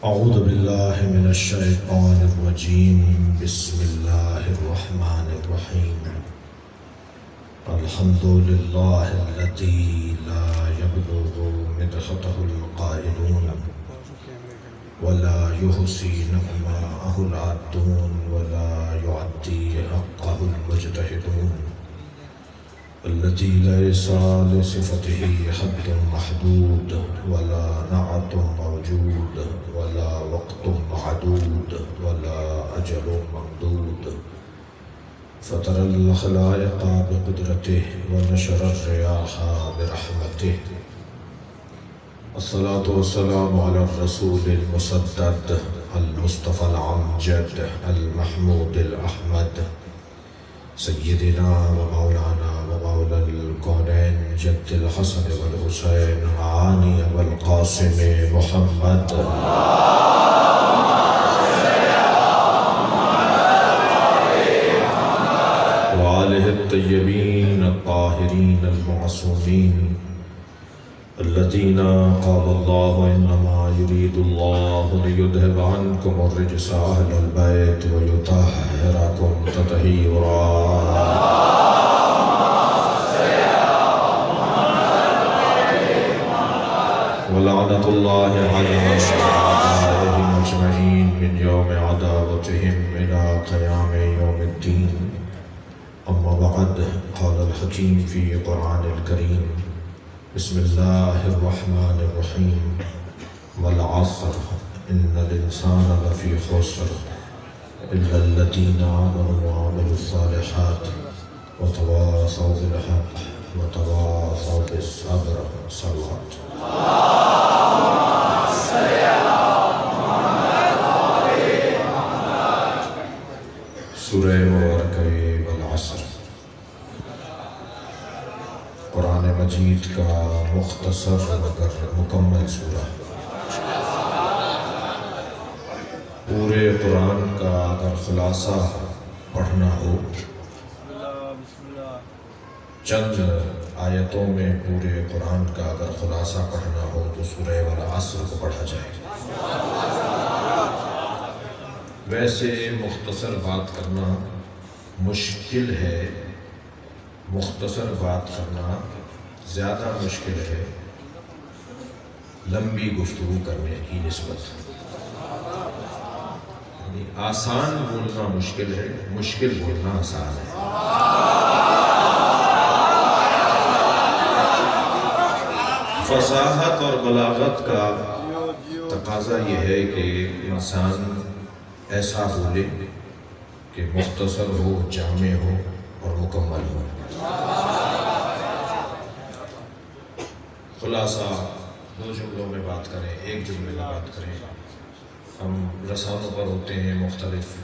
أعوذ بالله من الشيطان الرجيم بسم الله الرحمن الرحيم الحمد لله الذي لا يبلغ مدحته القائلون ولا يحصي نعماءه العادون ولا يعدي حقه المجتهدون الذي ليس لصفته حد محدود ولا نعت موجود ولا وقت معدود ولا أجل ممدود فطر الخلائق بقدرته ونشر الرياح برحمته الصلاة والسلام على الرسول المسدد المصطفى العمجد المحمود الأحمد سيدنا ومولانا ومولى الكونين جد الحسن والحسين معاني والقاسم محمد وآله الطيبين الطاهرين المعصومين الذين قال الله إنما يريد الله ليذهب عنكم الرجس أهل البيت ويطهركم تطهيرا ولعنة الله على أعدائهم أجمعين من يوم عداوتهم إلى قيام يوم الدين أما بعد قال الحكيم في قرآن الكريم بسم الله الرحمن الرحيم والعصر إن الإنسان لفي خسر إلا الذين آمنوا وعملوا الصالحات وتواصوا بالحق وتواصوا بالصبر صلوات سورہ مبارکہ والعصر قرآن مجید کا مختصر مگر مکمل سورہ پورے قرآن کا اگر خلاصہ پڑھنا ہو چند آیتوں میں پورے قرآن کا اگر خلاصہ پڑھنا ہو تو سورہ والعصر کو پڑھا جائے ویسے مختصر بات کرنا مشکل ہے مختصر بات کرنا زیادہ مشکل ہے لمبی گفتگو کرنے کی نسبت یعنی آسان بولنا مشکل ہے مشکل بولنا آسان ہے فصاحت اور بلاغت کا تقاضا یہ ہے کہ انسان ایسا بولے کہ مختصر ہو جامع ہو اور مکمل ہو خلاصہ دو جملوں میں بات کریں ایک جملے میں بات کریں ہم رسانوں پر ہوتے ہیں مختلف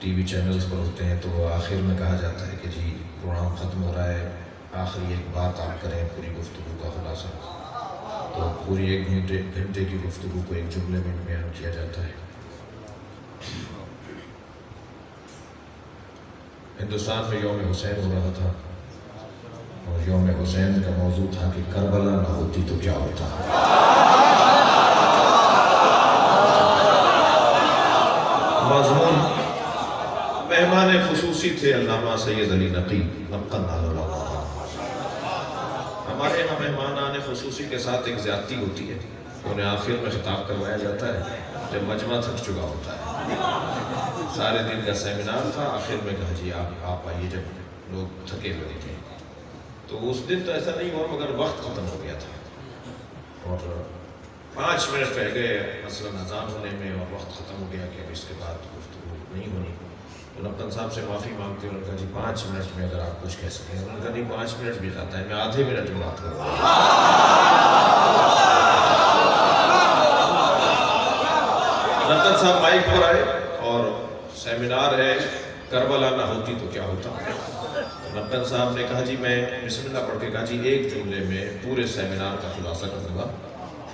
ٹی وی چینلز پر ہوتے ہیں تو آخر میں کہا جاتا ہے کہ جی پروگرام ختم ہو رہا ہے آخری ایک بات آپ کریں پوری گفتگو کا خلاصہ تو پوری ایک گھنٹے کی گفتگو کو ایک جملے میں بیان کیا جاتا ہے ہندوستان میں یوم حسین ہو رہا تھا اور یوم حسین کا موضوع تھا کہ کربلا نہ ہوتی تو کیا ہوتا مضمون مہمان خصوصی تھے علامہ سید علی نقی ہمارے یہاں مہمان خصوصی کے ساتھ ایک زیادتی ہوتی ہے انہیں آخر میں خطاب کروایا جاتا ہے جب مجمع تھک چکا ہوتا ہے سارے دن کا سیمینار تھا آخر میں کہا جی آپ آئیے جب لوگ تھکے ہوئے تھے تو اس دن تو ایسا نہیں ہوا مگر وقت ختم ہو گیا تھا اور 5 منٹ رہ گئے مثلاً اذان ہونے میں اور وقت ختم ہو گیا کہ اب اس کے بعد گفتگو نہیں ہونی تو نقطن صاحب سے معافی مانگتے ہیں انہوں نے کہا جی 5 منٹ میں اگر آپ کچھ کہہ سکیں انہوں نے کہا نہیں 5 منٹ بھی جاتا ہے میں آدھے منٹ میں بات کروں نقطن صاحب مائک پر آئے اور سیمینار ہے کربلا نہ ہوتی تو کیا ہوتا نقطن صاحب نے کہا جی میں بسم اللہ پڑھ کے کہا جی ایک جملے میں پورے سیمینار کا خلاصہ کر دوں گا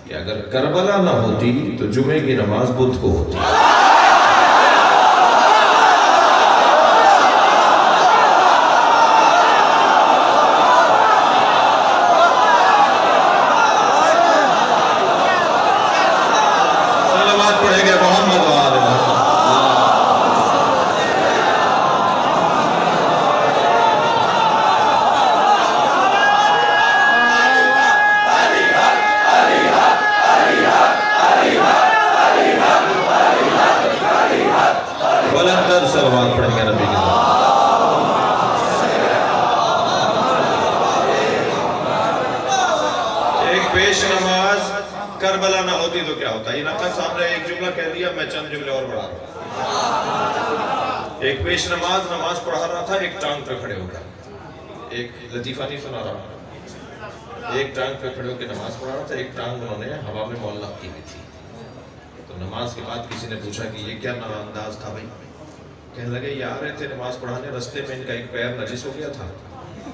کہ اگر کربلا نہ ہوتی تو جمعے کی نماز بدھ کو ہوتی نماز کربلا نہ ہوتی تو کیا ہوتا؟ یہ نقل صاحب نے ایک جملہ کہہ دیا، میں چند جملے اور بڑھا رہا ہوں۔ ایک پیش نماز پڑھا رہا تھا ایک ٹانگ پہ کھڑے ہو کر، ایک لطیفہ نہیں سنا رہا، ایک ٹانگ پہ کھڑے ہو کے نماز پڑھا رہا تھا، ایک ٹانگ انہوں نے ہوا میں معلق کی ہوئی تھی۔ تو نماز کے بعد کسی نے پوچھا کہ یہ کیا انداز تھا بھائی؟ کہنے لگے یہ آ رہے تھے نماز پڑھانے، رستے میں ان کا ایک پیر نجس ہو گیا تھا،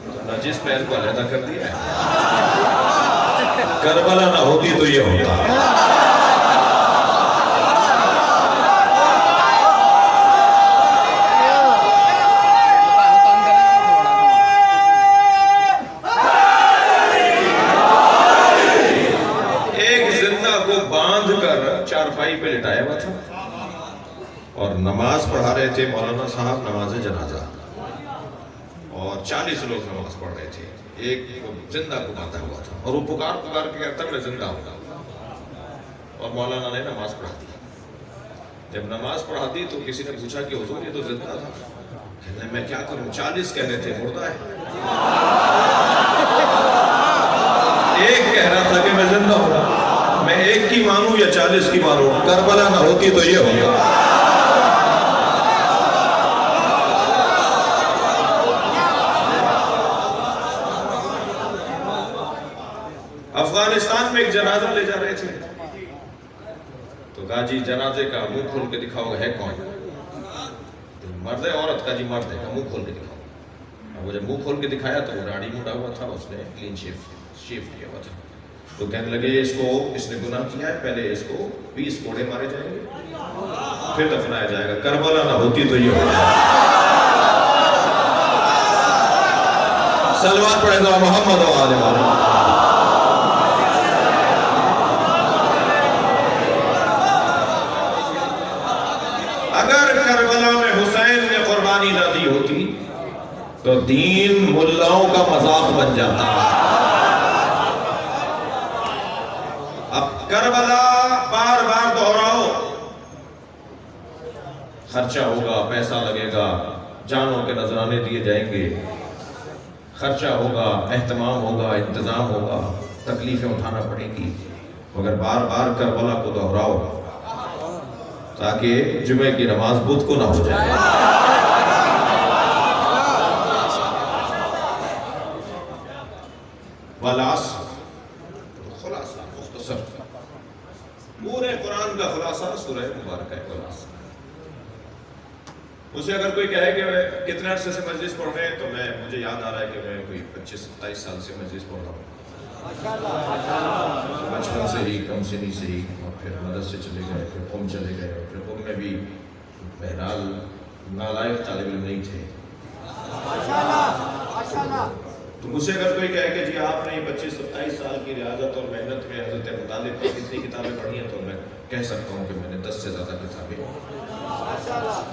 تو نجس پیر کو علیحدہ کر دیا ہے۔ کربلا نہ ہوتی تو یہ ہوتا۔ ایک زندہ کو باندھ کر چارپائی پہ لٹایا ہوا تھا اور نماز پڑھا رہے تھے مولانا صاحب، نماز جنازہ، اور 40 لوگ نماز پڑھ رہے تھے، ایک زندہ کو باندھا ہوا تھا اور وہ پکار کے کہتا میں زندہ ہوں گا، اور مولانا نے نماز پڑھا دی۔ جب نماز پڑھا دی تو کسی نے پوچھا کہ حضور یہ تو زندہ تھا، کہنے میں کیا کروں، 40 کہہ رہے تھے مردہ ہے، ایک کہہ رہا تھا کہ میں زندہ ہوں، میں ایک کی مانوں یا 40 کی مانوں؟ کربلا نہ ہوتی تو یہ ہوگا۔ افغانستان میں ایک جنازہ لے جا رہے تھے، تو کہا جی جنازے کا منہ کھول کے دکھاؤ ہے کون؟ مرد ہے عورت کا؟ جی مرد ہے، کا منہ کھول کے دکھاؤ۔ وہ جب منہ کھول کے دکھایا تو وہ داڑھی مڈا ہوا تھا، اس نے کلین شیف کیا ہوا تھا۔ تو کہنے لگے اس نے گناہ کیا ہے، پہلے اس کو 20 کوڑے مارے جائیں گے پھر دفنایا جائے گا۔ کربلا نہ ہوتی تو یہ ہوتا۔ صلوات پڑھے گا محمد و آل محمد۔ اگر کربلا میں حسین نے قربانی نہ دی ہوتی تو دین ملاؤں کا مذاق بن جاتا۔ اب کربلا بار بار دہراؤ، خرچہ ہوگا، پیسہ لگے گا، جانوں کے نذرانے دیے جائیں گے، خرچہ ہوگا، اہتمام ہوگا، انتظام ہوگا، تکلیفیں اٹھانا پڑیں گی، مگر بار بار کربلا کو دہراؤ تاکہ جمعہ کی نماز بدھ کو نہ ہو جائے۔ والعصر، خلاصہ مختصر، پورے قرآن کا خلاصہ سورہ مبارکہ ہے والعصر۔ اسے اگر کوئی کہے کہ کتنے عرصے سے مجلس پڑھ رہے ہیں تو مجھے یاد آ رہا ہے کہ میں کوئی 25-27 سال سے مجلس پڑھ رہا ہوں، بچپن سے ہی، کم سنی سے ہی، اور پھر مدرسے چلے گئے، پھر قوم چلے گئے، اور پھر قوم میں بھی بہرحال نالائق طالب علم نہیں تھے۔ تو مجھ سے اگر کوئی کہے کہ جی آپ نے 25-27 سال کی ریاضت اور محنت میں حضرت ابو طالب کی کتنی کتابیں پڑھی ہیں، تو میں کہہ سکتا ہوں کہ میں نے 10 سے زیادہ کتابیں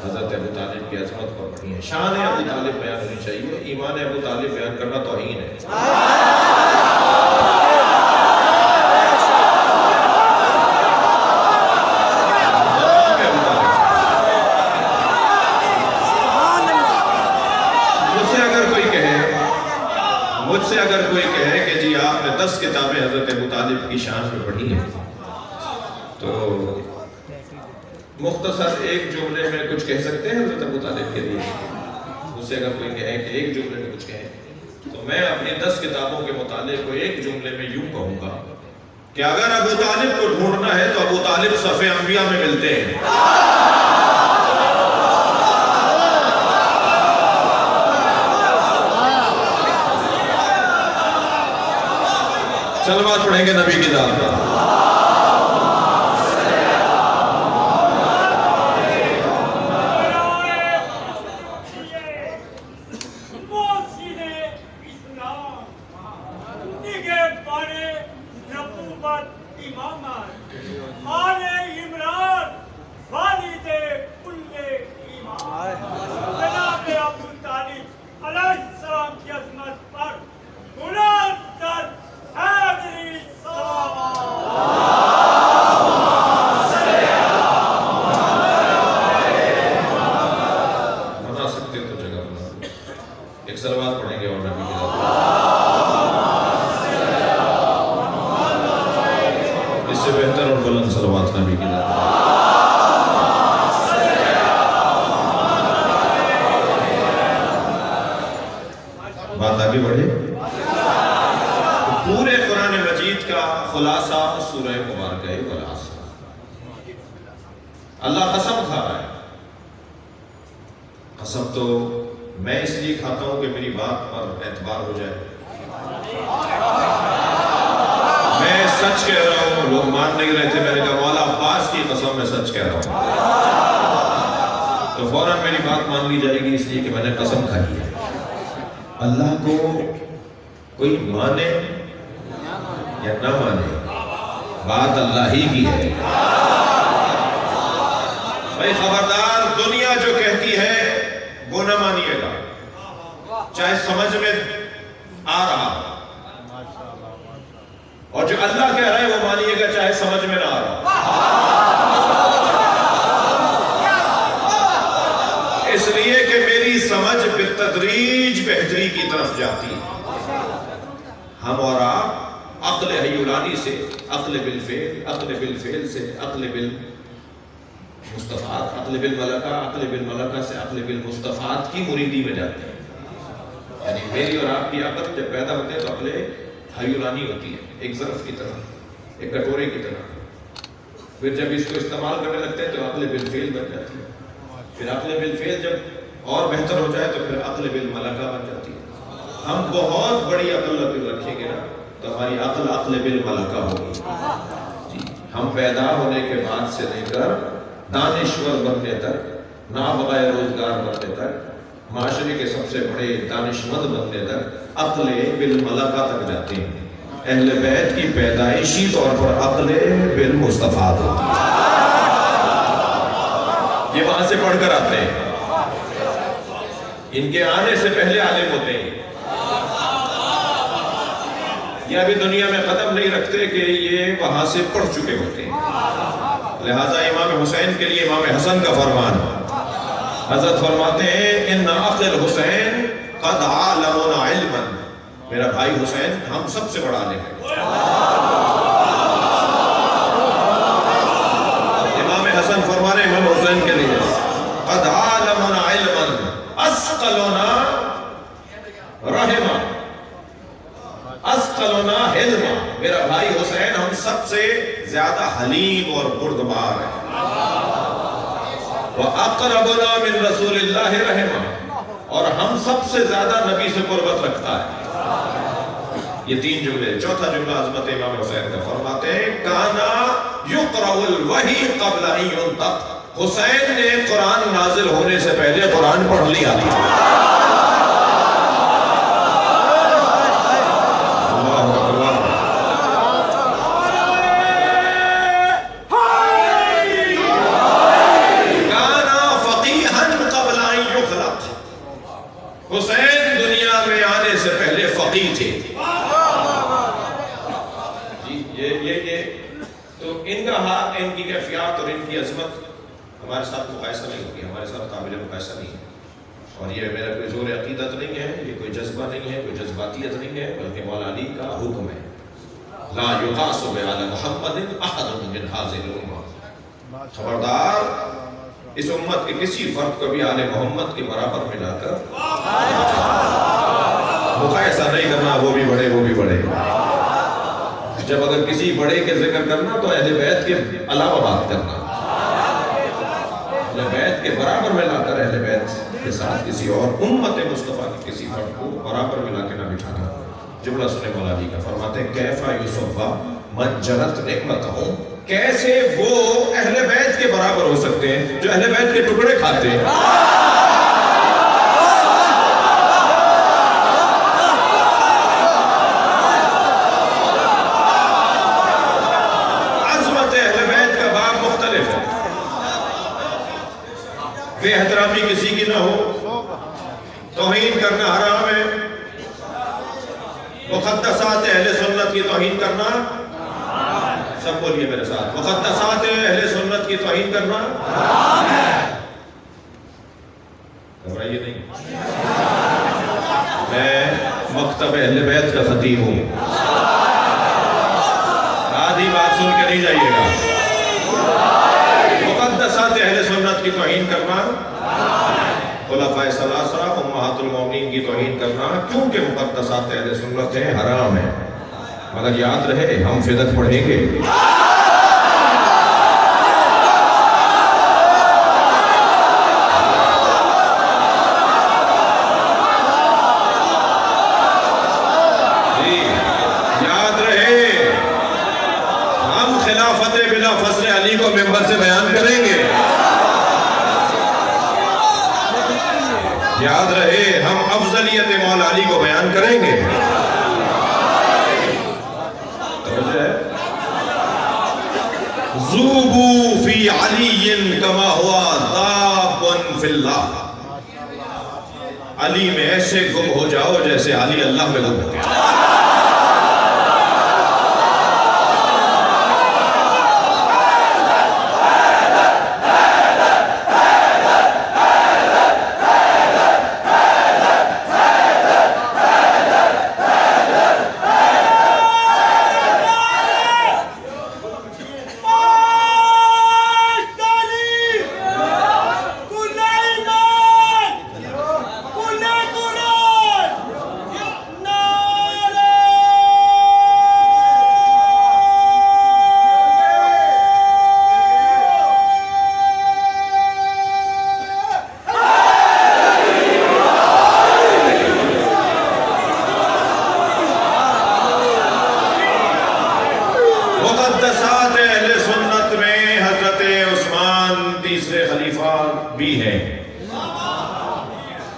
حضرت ابو طالب کی عظمت پر پڑھی ہیں۔ شان ابو طالب بیان ہونی چاہیے، ایمان ابو طالب بیان کرنا توہین ہے۔ مجھ سے اگر کوئی کہے کہ جی آپ نے 10 کتابیں حضرت ابو طالب کی شان میں پڑھی ہیں، تو مختصر ایک جملے میں کچھ کہہ سکتے ہیں حضرت ابو طالب کے لیے؟ مجھ سے اگر کوئی کہے کہ ایک جملے میں کچھ کہے تو میں اپنی 10 کتابوں کے مطالعے کو ایک جملے میں یوں کہوں گا کہ اگر ابو طالب کو ڈھونڈنا ہے تو ابو طالب صف انبیاء میں ملتے ہیں۔ صلوات پڑھیں گے نبی کی ذات پر۔ کی عظمت پر پورے قرآن مجید کا خلاصہ سورہ مبارکہ اخلاص۔ اللہ قسم کھا رہا ہے۔ قسم تو میں اس لیے کھاتا ہوں کہ میری بات پر اعتبار ہو جائے۔ میں سچ کہہ رہا ہوں، لوگ مان نہیں رہے تھے، میں نے کہا مولا عباس کی قسم میں سچ کہہ رہا ہوں، تو فوراً میری بات مان لی جائے گی، اس لیے کہ میں نے قسم کھائی ہے۔ اللہ کو کوئی مانے یا نہ مانے، بات اللہ ہی کی ہے۔ بھائی خبردار، دنیا جو کہتی ہے وہ نہ مانیے گا، چاہے سمجھ میں آ رہا، اور جو اللہ کہہ رہا ہے وہ مانیے گا چاہے سمجھ میں نہ آ رہا۔ اس لیے کہ میری سمجھ بالتدریج بہتری کی طرف جاتی ہے۔ ہم اور آپ عقل حیولانی سے عقل بالفعل، عقل بالفعل سے عقل بالمصطفات، عقل بالملکہ، عقل بالملکہ سے عقل بالمصطفات کی مریدی میں جاتے ہیں۔ یعنی میری اور آپ کی عقل جب پیدا ہوتے ہیں تو عقل حیولانی ہوتی ہے، ایک ظرف کی طرح، ایک کٹورے کی طرح، پھر جب اس کو استعمال کرنے لگتے ہیں تو عقل بالفعل بن جاتی ہے، پھر عقل بالفعل جب اور بہتر ہو جائے تو پھر عقل بالملکہ بن جاتی ہے۔ ہم بہت بڑی عقل رکھیں گے نا تو ہماری عقل عقل بالملکہ ہوگی۔ ہم پیدا ہونے کے بعد سے لے کر دانشور بننے تک، نابغہ روزگار بننے تک، معاشرے کے سب سے بڑے دانشمند بننے تک عقل بالملکہ تک جاتے ہیں۔ اہل بیت کی پیدائشی طور پر عقل بالمصطفیٰ ہوتی ہے، یہ وہاں سے پڑھ کر آتے ہیں، ان کے آنے سے پہلے عالم ہوتے ہیں، یہ ابھی دنیا میں قدم نہیں رکھتے کہ یہ وہاں سے پڑھ چکے ہوتے ہیں۔ لہٰذا امام حسین کے لیے امام حسن کا فرمان، حضرت فرماتے ہیں ان اخ الحسین قد عالمنا علما، میرا بھائی حسین ہم سب سے بڑا عالم ہے۔ امام حسن فرما رہے امام حسین کے لیے قد عالمنا علما اسقلنا رحما اسقلنا حلما، میرا بھائی حسین ہم سب سے زیادہ حلیم اور بردبار ہے۔ وَأَقْرَبُنَا مِن رَسُولِ اللَّهِ رَحِمًا، اور ہم سب سے زیادہ نبی سے قربت رکھتا ہے۔ یہ تین جملے، چوتھا جملہ عظمت امام حسین کا فرماتے ہیں کانا یقرأ الوحی قبل ان ينطق، حسین نے قرآن نازل ہونے سے پہلے قرآن پڑھ لیا تھا۔ حسین دنیا میں آنے سے پہلے فقیہ تھے۔ یہ تو ان کا حال، ان کی کیفیات اور ان کی عظمت ہمارے ساتھ مقایسہ نہیں ہوگی، ہمارے ساتھ قابل مقایسہ نہیں ہے۔ اور یہ میرا کوئی زور عقیدت نہیں ہے، یہ کوئی جذبہ نہیں ہے، کوئی جذباتیت نہیں ہے، بلکہ مولا علی کا حکم ہے لا یقاس بعلی محمد احد من هذه الامہ، خبردار اس امت کے کسی فرد کو بھی آل محمد کے برابر ملا کر مقایسہ نہیں کرنا، وہ بھی بڑے وہ بھی بڑے۔ جب اگر کسی بڑے کے ذکر کرنا تو اہل بیت کے علاوہ بات کرنا، اہل بیت کے برابر ملا کر اہل بیت کے ساتھ کسی اور امت مصطفیٰ کی کسی فرد کو برابر ملا کے نہ بٹھانا۔ جملہ سنے مولا علی کا، فرماتے ہیں کیفا یوسفا من جرت نعمتہم، کیسے وہ اہل بیت کے برابر ہو سکتے ہیں جو اہل بیت کے ٹکڑے کھاتے ہیں۔ عظمت اہل بیت کا باب مختلف ہے، بے احترامی کسی کی نہ ہو، توہین کرنا حرام ہے، مقدسات اہل سنت کی توہین کرنا، سب بولیے میرے ساتھ، مقدسات اہل سنت کی توہین کرنا گھبرائیے نہیں، میں مکتب اہل بیت کا خطیب ہوں، آدھی بات سن کے نہیں جائیے گا۔ مقدسات اہل سنت کی توہین کرنا، خلفائے ثلاثہ، امہات امہات المومنین کی توہین کرنا کیونکہ مقدسات اہل سنت ہیں حرام ہے. مگر یاد رہے ہم فدق پڑھیں گے. ممبر سے بیان کریں گے. یاد رہے ہم افضلیت مولا علی کو بیان کریں گے. ذوبوا فی علی کما ہوا داب فی اللہ. علی میں ایسے گم ہو جاؤ جیسے علی اللہ میں گم ہو گیا.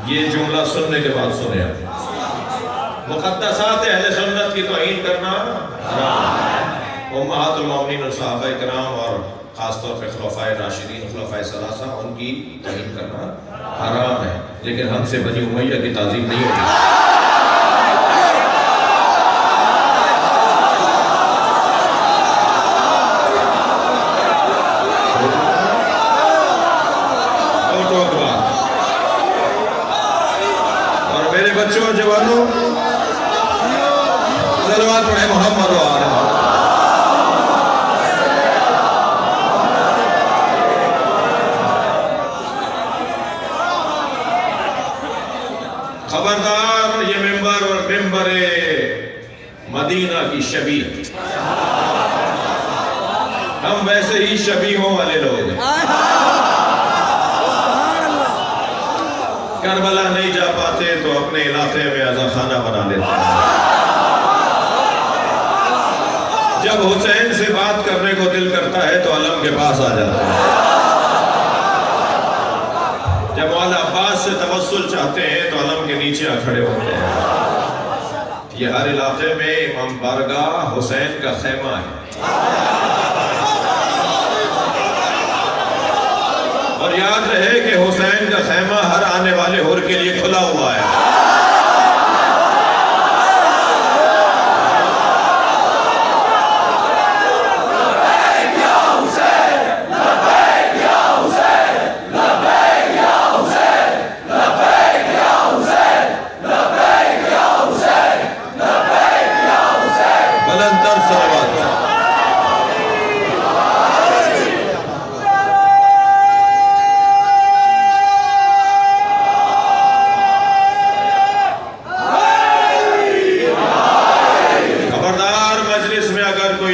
یہ جملہ سننے کے بعد سنے آپ. مقدسات اہل سنت کی توہین کرنا حرام ہے. امہات المومنین اور صحابہ کرام اور خاص طور پہ خلفائے راشدین خلفائے ثلاثہ ان کی توہین کرنا حرام ہے. لیکن ہم سے بنی امیہ کی تعظیم نہیں ہوتی. بچوں جوانوں صلوات پڑھیں محمد و آل محمد. خبردار یہ ممبر اور ممبر مدینہ کی شبیہ. ہم ویسے ہی شبیہوں والے لوگ ہیں. کربلا نہیں جا پاتے تو اپنے علاقے میں عزا خانہ بنا لیتے ہیں. جب حسین سے بات کرنے کو دل کرتا ہے تو علم کے پاس آ جاتے ہیں. جب مولا عباس سے توسل چاہتے ہیں تو علم کے نیچے آ کھڑے ہوتے ہیں. یہ ہر علاقے میں امام بارگاہ حسین کا خیمہ ہے. اور یاد رہے کہ حسین کا خیمہ ہر آنے والے حر کے لیے کھلا ہوا ہے.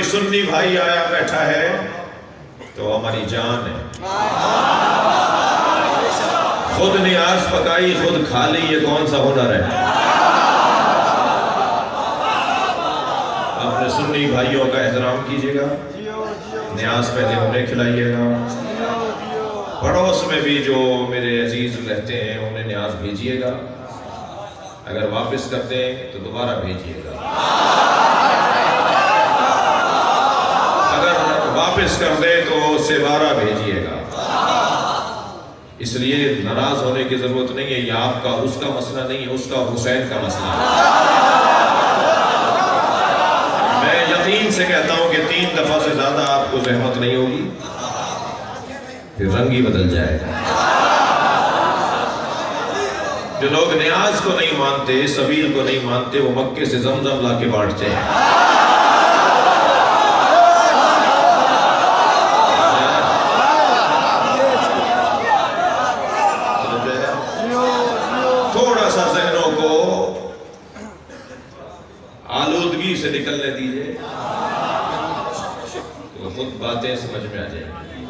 سنی بھائی آیا بیٹھا ہے تو ہماری جان ہے. خود نیاز پکائی خود کھا لی یہ کون سا ہنر ہے. اپنے سنی بھائیوں کا احترام کیجیے گا. نیاز پہلے انہیں کھلائیے گا. پڑوس میں بھی جو میرے عزیز رہتے ہیں انہیں نیاز بھیجیے گا. اگر واپس کرتے ہیں تو دوبارہ بھیجیے گا. واپس کر دے تو اسے بارہ بھیجیے گا. اس لیے ناراض ہونے کی ضرورت نہیں ہے. یہ آپ کا اس کا مسئلہ نہیں ہے, اس کا حسین کا مسئلہ ہے. میں یقین سے کہتا ہوں کہ 3 دفعہ سے زیادہ آپ کو زحمت نہیں ہوگی, پھر رنگ ہی بدل جائے گا. جو لوگ نیاز کو نہیں مانتے, سبیل کو نہیں مانتے, وہ مکے سے زمزم لا کے بانٹتے ہیں. آلودگی سے نکلنے دیجئے تو خود باتیں سمجھ میں آ جائیں گی.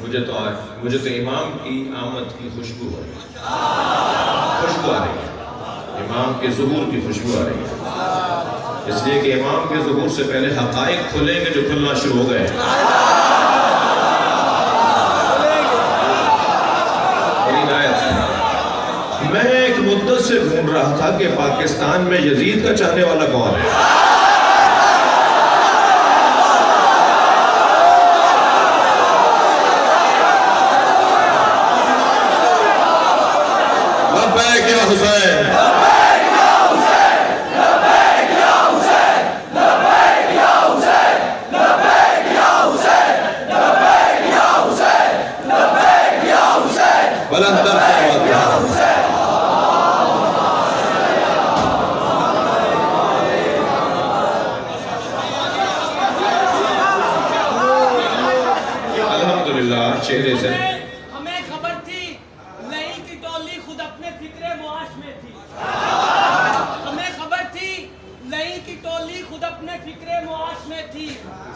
مجھے تو امام کی آمد کی خوشبو ہو رہی ہے, خوشبو آ رہی ہے, امام کے ظہور کی خوشبو آ رہی ہے, اس لیے کہ امام کے ظہور سے پہلے حقائق کھلیں گے جو کھلنا شروع ہو گئے. میں ایک مدت سے ڈھونڈ رہا تھا کہ پاکستان میں یزید کا چاہنے والا کون ہے. لبیک یا حسین, بلند تر صلوات. چہرے سے ہمیں خبر تھی لئی کی ٹولی خود اپنے فکر معاش میں تھی. ہمیں خبر تھی لئی کی ٹولی خود اپنے فکر معاش میں تھی.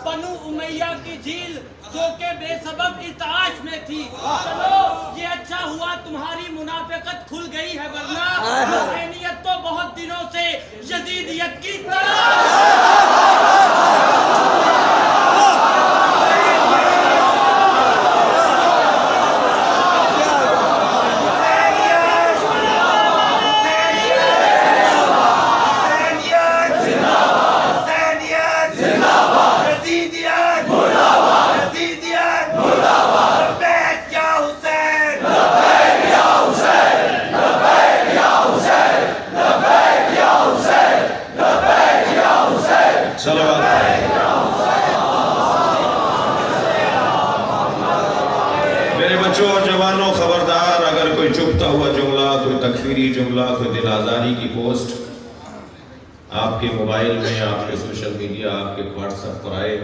بنو امیہ کی جھیل جو کہ بے سبب ارتعاش میں تھی. چلو یہ اچھا ہوا تمہاری منافقت کھل گئی ہے, ورنہ حسینیت تو بہت دنوں سے یزیدیت کی خبردار. اگر کوئی چپتا ہوا جملہ, کوئی تکفیری جملہ, کوئی دل آزاری کی پوسٹ آپ کے موبائل میں, آپ کے سوشل میڈیا, آپ کے واٹس ایپ پر آئے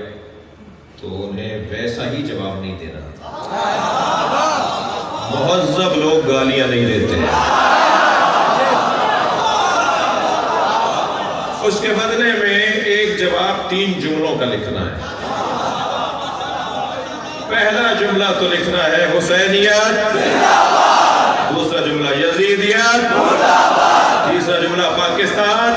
تو انہیں ویسا ہی جواب نہیں دینا. مہذب لوگ گالیاں نہیں دیتے ہیں, اس کے بدلے میں ایک جواب 3 جملوں کا لکھنا ہے. پہلا جملہ تو لکھنا ہے حسینیت, دوسرا جملہ یزیدیت, تیسرا جملہ پاکستان.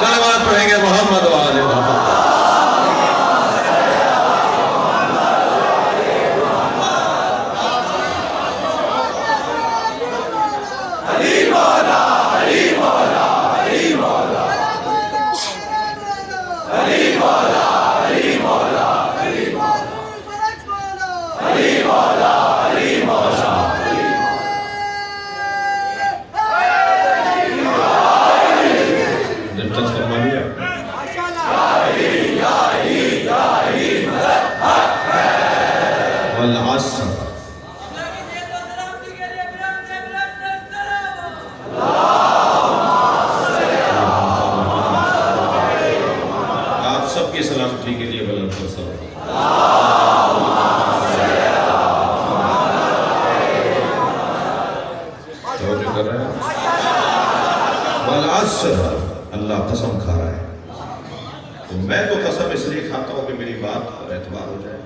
صلوات پڑھیں گے محمد و آل محمد. آپ سب کی سلامتی کے لیے بلند تر صلوات. توجہ کر رہے ہیں. والعصر, اللہ قسم کھا رہا ہے. میں تو قسم اس لیے کھاتا ہوں کہ میری بات پر اعتبار ہو جائے.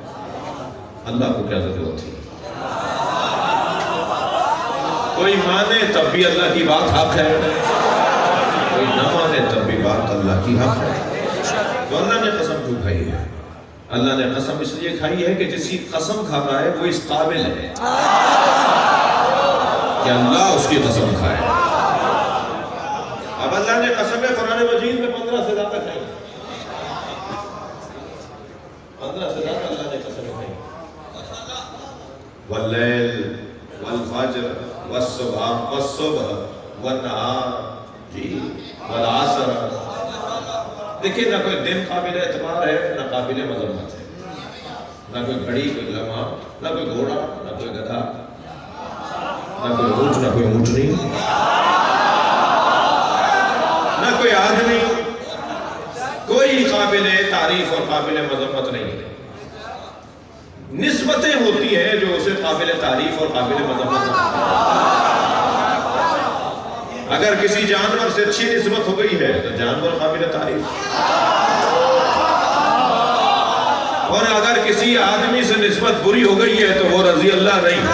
اللہ کو کیا ضرورت تھی؟ کوئی مانے تب بھی اللہ کی بات حق ہے, کوئی نہ مانے تب بھی بات اللہ کی حق ہے. تو اللہ نے قسم کیوں کھائی ہے؟ اللہ نے قسم اس لیے کھائی ہے کہ جس کی قسم کھا رہا ہے وہ اس قابل ہے کہ اللہ اس کی قسم کھائے. اب اللہ نے قسمیں قرآن مجید میں 15 سے زیادہ کھائی, 15 سے زیادہ اللہ نے قسمیں کھائی. واللیل والفجر والصبح والنہار والعصر. دیکھیں نہ کوئی دن قابل اعتبار ہے, نہ قابل مذمت ہے, نہ کوئی گھڑی, کوئی لمحہ, نہ کوئی گھوڑا, نہ کوئی گدھا, نہ کوئی اونٹ, نہ کوئی اونٹنی, نہ کوئی آدمی. کوئی قابل تعریف اور قابل مذمت نہیں ہے. نسبتیں ہوتی ہیں جو اسے قابل تعریف اور قابل مذمت بناتی ہیں۔ اگر کسی جانور سے اچھی نسبت ہو گئی ہے تو جانور قابل تعریف، اور اگر کسی آدمی سے نسبت بری ہو گئی ہے تو وہ رضی اللہ نہیں ہے۔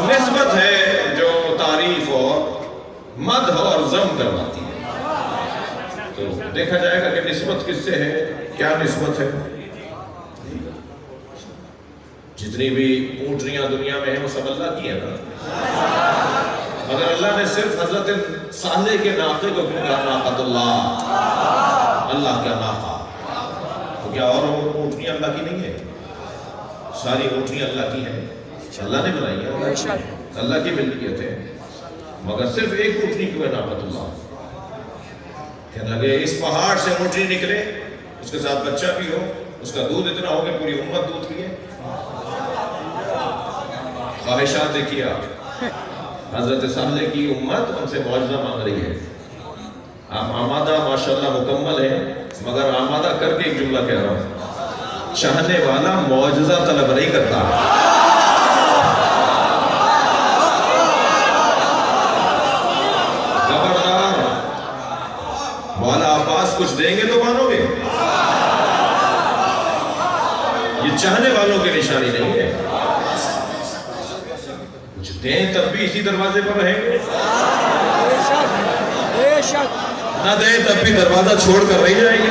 نسبت ہے جو تعریف اور مدح اور ذم کرواتی ہے۔ تو دیکھا جائے گا کہ نسبت کس سے ہے، کیا نسبت ہے۔ جتنی بھی اونٹنیاں دنیا میں ہیں وہ سب اللہ کی ہیں نا، مگر اللہ نے صرف حضرت صالح کے ناقے کو کیوں کہا ناقۃ اللہ، اللہ کا ناقہ؟ تو کیا اور اونٹنیاں اللہ کی نہیں ہے؟ ساری اونٹنیاں اللہ کی ہیں، اللہ نے بنائی ہے، اللہ کی ملکیت ہے، مگر صرف ایک اونٹنی کیوں ہے ناقۃ اللہ؟ کہنے لگے اس پہاڑ سے اونٹنی نکلے، اس کے ساتھ بچہ بھی ہو، اس کا دودھ اتنا ہو کہ پوری امت دودھ پیے۔ خواہشات دیکھیے آپ، حضرت صالح کی امت ان سے معجزہ مانگ رہی ہے۔ آپ آمادہ ماشاءاللہ مکمل ہے، مگر آمادہ کر کے ایک جملہ کہہ رہا ہوں، چاہنے والا معجزہ طلب نہیں کرتا۔ خبردار، مولا عباس کچھ دیں گے تو مانو گے، یہ چاہنے والوں کی نشانی نہیں ہے۔ کچھ دیں تب بھی اسی دروازے پر رہیں گے، نہ دیں تب بھی دروازہ چھوڑ کر نہیں جائیں گے۔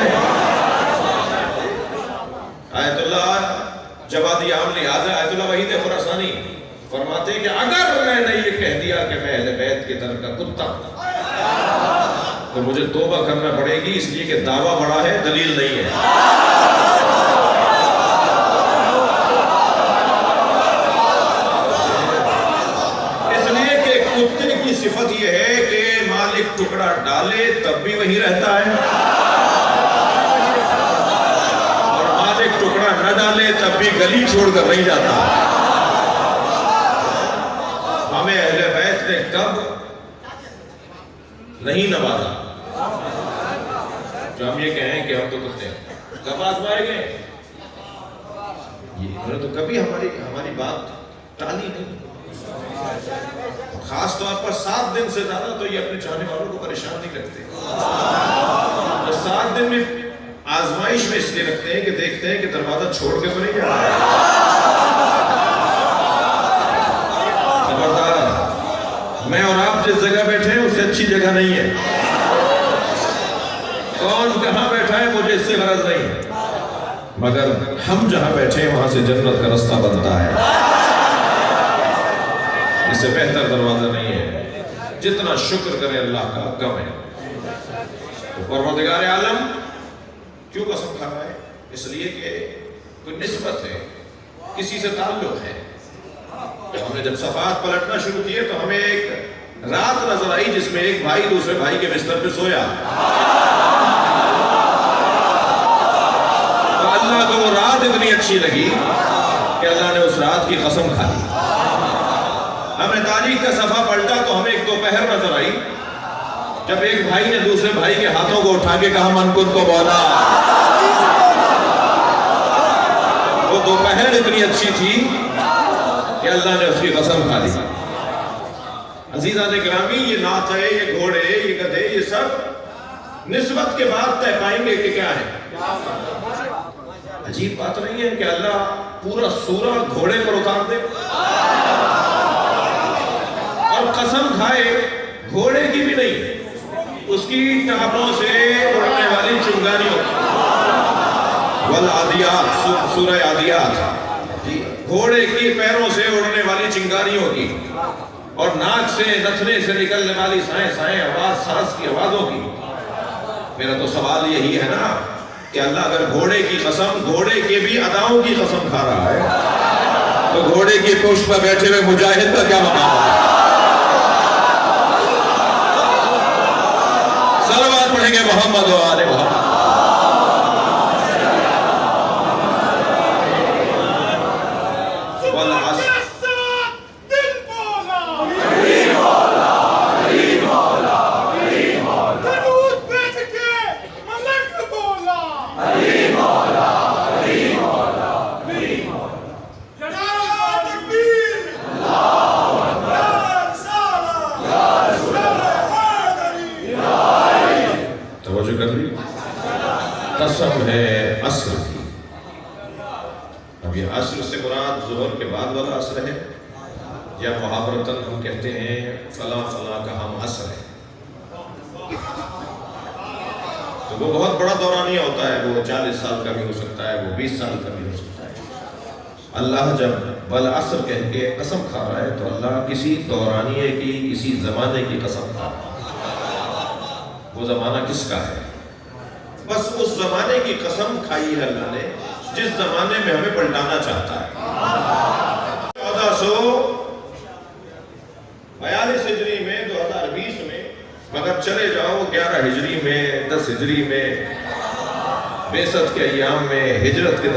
آیت اللہ جوادی عاملی حاضر آیت اللہ وحید خراسانی فرماتے ہیں کہ اگر میں نے یہ کہہ دیا کہ میں اہل بیت کے در کا کتا ہوں تو مجھے توبہ کرنا پڑے گی، اس لیے کہ دعویٰ بڑا ہے، دلیل نہیں ہے۔ اس لیے کہ کتے کی صفت یہ ہے کہ مالک ٹکڑا ڈالے تب بھی وہی رہتا ہے، اور مالک ٹکڑا نہ ڈالے تب بھی گلی چھوڑ کر نہیں جاتا۔ ہمیں اہل بیت نے کب نہیں نوازا جو ہم یہ کہیں کہ ہم تو کتے ہیں؟ کب آزمائے گئے؟ انہوں نے تو کبھی ہماری بات ٹالی نہیں، خاص طور پر 7 دن سے زیادہ تو یہ اپنے چاہنے والوں کو پریشان نہیں رکھتے۔ 7 دن میں آزمائش میں اس لیے رکھتے ہیں کہ دیکھتے ہیں کہ دروازہ چھوڑ کے تو نہیں جا رہا ہے۔ خبردار، میں اور آپ جس جگہ بیٹھے ہیں اس سے اچھی جگہ نہیں ہے، کون کہاں بیٹھا ہے مجھے اس سے غرض نہیں ہے، مگر ہم جہاں بیٹھے ہیں وہاں سے جنت کا رستہ بنتا ہے، اس سے بہتر دروازہ نہیں ہے۔ جتنا شکر کرے اللہ کا کم ہے۔ تو پروردگار عالم کیوں قسم کھا رہا ہے؟ اس لیے کہ کوئی نسبت ہے، کسی سے تعلق ہے۔ ہم نے جب صفحات پلٹنا شروع کیے تو ہمیں ایک رات نظر آئی جس میں ایک بھائی دوسرے بھائی کے بستر پہ سویا، تو اللہ کو وہ رات اتنی اچھی لگی کہ اللہ نے اس رات کی قسم کھا لی۔ ہمیں تاریخ کا صفحہ پلٹا تو ہمیں ایک دوپہر نظر آئی جب ایک بھائی نے دوسرے بھائی کے ہاتھوں کو اٹھا کے کہا من کن تو مولا۔ وہ دوپہر اتنی اچھی تھی کہ اللہ نے اس کی قسم کھا لی۔ عزیزان گرامی، یہ نعت ہے، یہ گھوڑے، یہ گدھے، یہ سب نسبت کے بعد طے پائیں گے کہ کیا ہے۔ عجیب بات نہیں ہے کہ اللہ پورا سورہ گھوڑے پر اتار دے اور قسم کھائے گھوڑے کی بھی نہیں، اس کی ٹانگوں سے اڑنے والی چنگاریوں والعادیات، سورہ عادیات، گھوڑے کی پیروں سے اڑنے والی چنگاریوں کی، اور ناک سے نتنے سے نکلنے والی سائیں سائیں آواز، سانس کی آوازوں کی۔ میرا تو سوال یہی ہے نا کہ اللہ اگر گھوڑے کی قسم، گھوڑے کے بھی اداؤں کی قسم کھا رہا ہے تو گھوڑے کی پشت پر بیٹھے ہوئے مجاہد کا کیا مقام ہے؟ صلوات پڑھیں گے محمد و آل محمد۔ کی؟ قسم ہے عصر کی۔ اب یہ عصر سے مراد ظہر کے بعد والا عصر ہے یا محاورتاً ہم کہتے ہیں فلاں فلاں کا ہم عصر ہے؟ تو وہ بہت بڑا دورانیہ ہوتا ہے، وہ 40 سال کا بھی ہو سکتا ہے، وہ 20 سال کا بھی ہو سکتا ہے۔ اللہ جب بالعصر کہہ کے قسم کھا رہا ہے تو اللہ کسی دورانیے کی، کسی زمانے کی قسم کھا رہا ہے۔ وہ زمانہ کس کا ہے؟ بس اس زمانے کی قسم کھائی ہے اللہ نے جس زمانے میں ہمیں پلٹانا چاہتا ہے۔ 1442 ہجری میں، 2020 میں، مگر چلے جاؤ 11 ہجری میں، 10 ہجری میں، بعثت کے ایام میں، ہجرت کے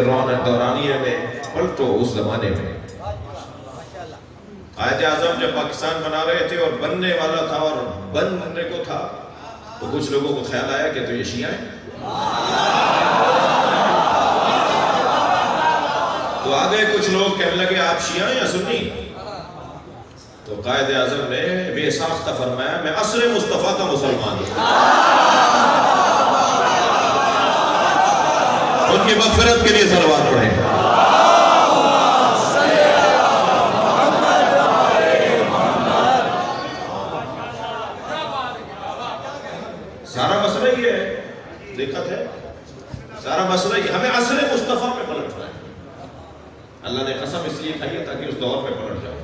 دورانیے میں، پلٹو اس زمانے میں۔ قائد اعظم جب پاکستان بنا رہے تھے اور بننے والا تھا اور بننے کو تھا تو کچھ لوگوں کو خیال آیا کہ تو یہ شیعہ ہیں، تو آگے کچھ لوگ کہنے لگے آپ شیعہ ہیں یا سنی؟ تو قائد اعظم نے بے ساختہ فرمایا میں عصر مصطفیٰ کا مسلمان ہوں۔ ان کی مغفرت کے لیے صلوات پڑھیں۔ سارا مسئلہ یہ ہے، دقت ہے، سارا مسئلہ یہ ہمیں عصر مصطفیٰ میں پلٹنا ہے۔ اللہ نے قسم اس لیے کھائی ہے تاکہ اس دور میں پلٹ جاؤ۔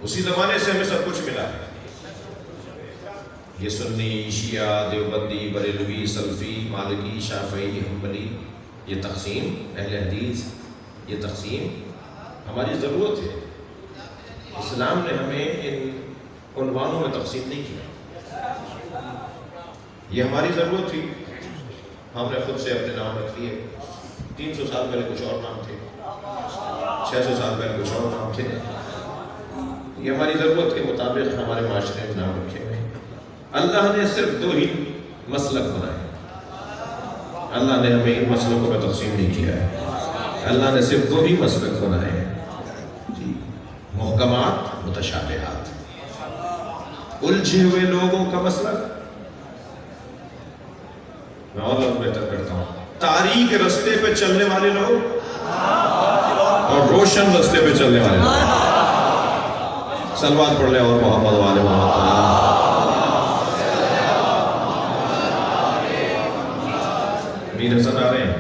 اسی زمانے سے ہمیں سب کچھ ملا ہے۔ یہ سنی، شیعہ، دیوبندی، بریلوی، سلفی، مالکی، شافعی، حنبلی، یہ تقسیم، اہل حدیث، یہ تقسیم ہماری ضرورت ہے۔ اسلام نے ہمیں ان عنوانوں میں تقسیم نہیں کیا، یہ ہماری ضرورت تھی، ہم نے خود سے اپنے نام رکھ لیے۔ 300 سال پہلے کچھ اور نام تھے، 600 سال پہلے کچھ اور نام تھے، یہ ہماری ضرورت کے مطابق ہمارے معاشرے میں نام رکھے ہوئے ہیں۔ اللہ نے صرف 2 ہی مسلک بنائے، اللہ نے ہمیں ان مسلکوں میں تقسیم نہیں کیا ہے، اللہ نے صرف 2 ہی مسلک بنائے ہیں جی، محکمات، متشابہات۔ الجھے ہوئے لوگوں کا مسلک، میں اور لفظ بہتر کرتا ہوں، تاریک رستے پہ چلنے والے لوگ اور روشن رستے پہ چلنے والے لوگ۔ صلوات پڑھ لیں اور محمد والے محمد۔ میر حسن آ رہے ہیں؟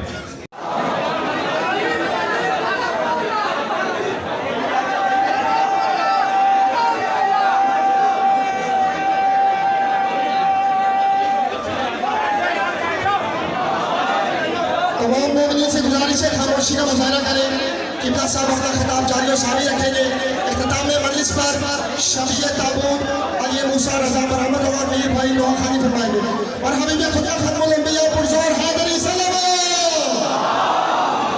تمام مومنین سے گزارش ہے خاموشی کا مظاہرہ کریں۔ قبلہ صاحب اپنا خطاب جاری و ساری رکھیں گے۔ اختتام مجلس پر شفیع تابوت علی موسیٰ رضا برحمت اور میر بھائی دعا خوانی فرمائیں گے، اور حبیب خدا ختم الانبیاء پرزور حیدری سلام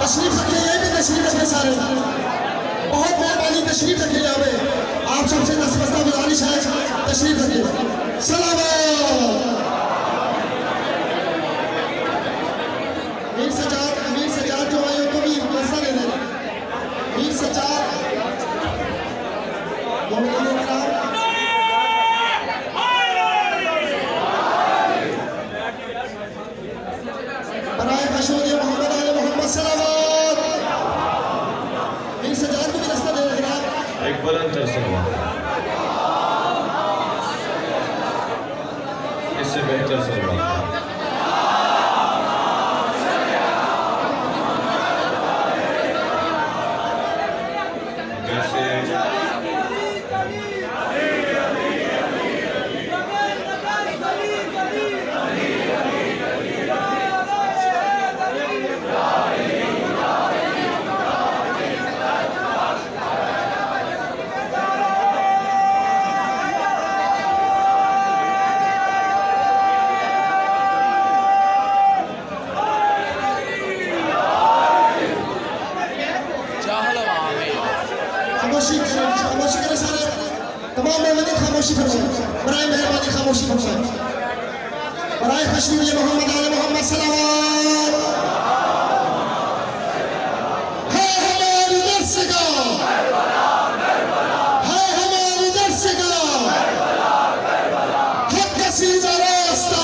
تشریف رکھیں، یہ بھی تشریف رکھیں سارے، بہت مہربانی تشریف رکھیں یہاں پہ، آپ سب سے دستبستہ گزارش ہے تشریف رکھیں۔ سلام میر سجاد جو آئے کو بھی پیسہ دے دیں، میر سجاد مومنین کرام، برائے خشود محمد آل محمد صلوات، میر سجاد کو بھی رستہ دے دیں۔ ایک بلند تر صلوات، اس سے بہتر صلوات۔ خاموشی کریں سارے، تمام مومنین خاموشی فرمائیں، برائے مہربانی خاموشی فرمائیں، برائے خشنوی محمد آل محمد صلوات۔ ہے ہماری درسگاہ، ہے ہماری درسگاہ، حق کا سیدھا راستہ،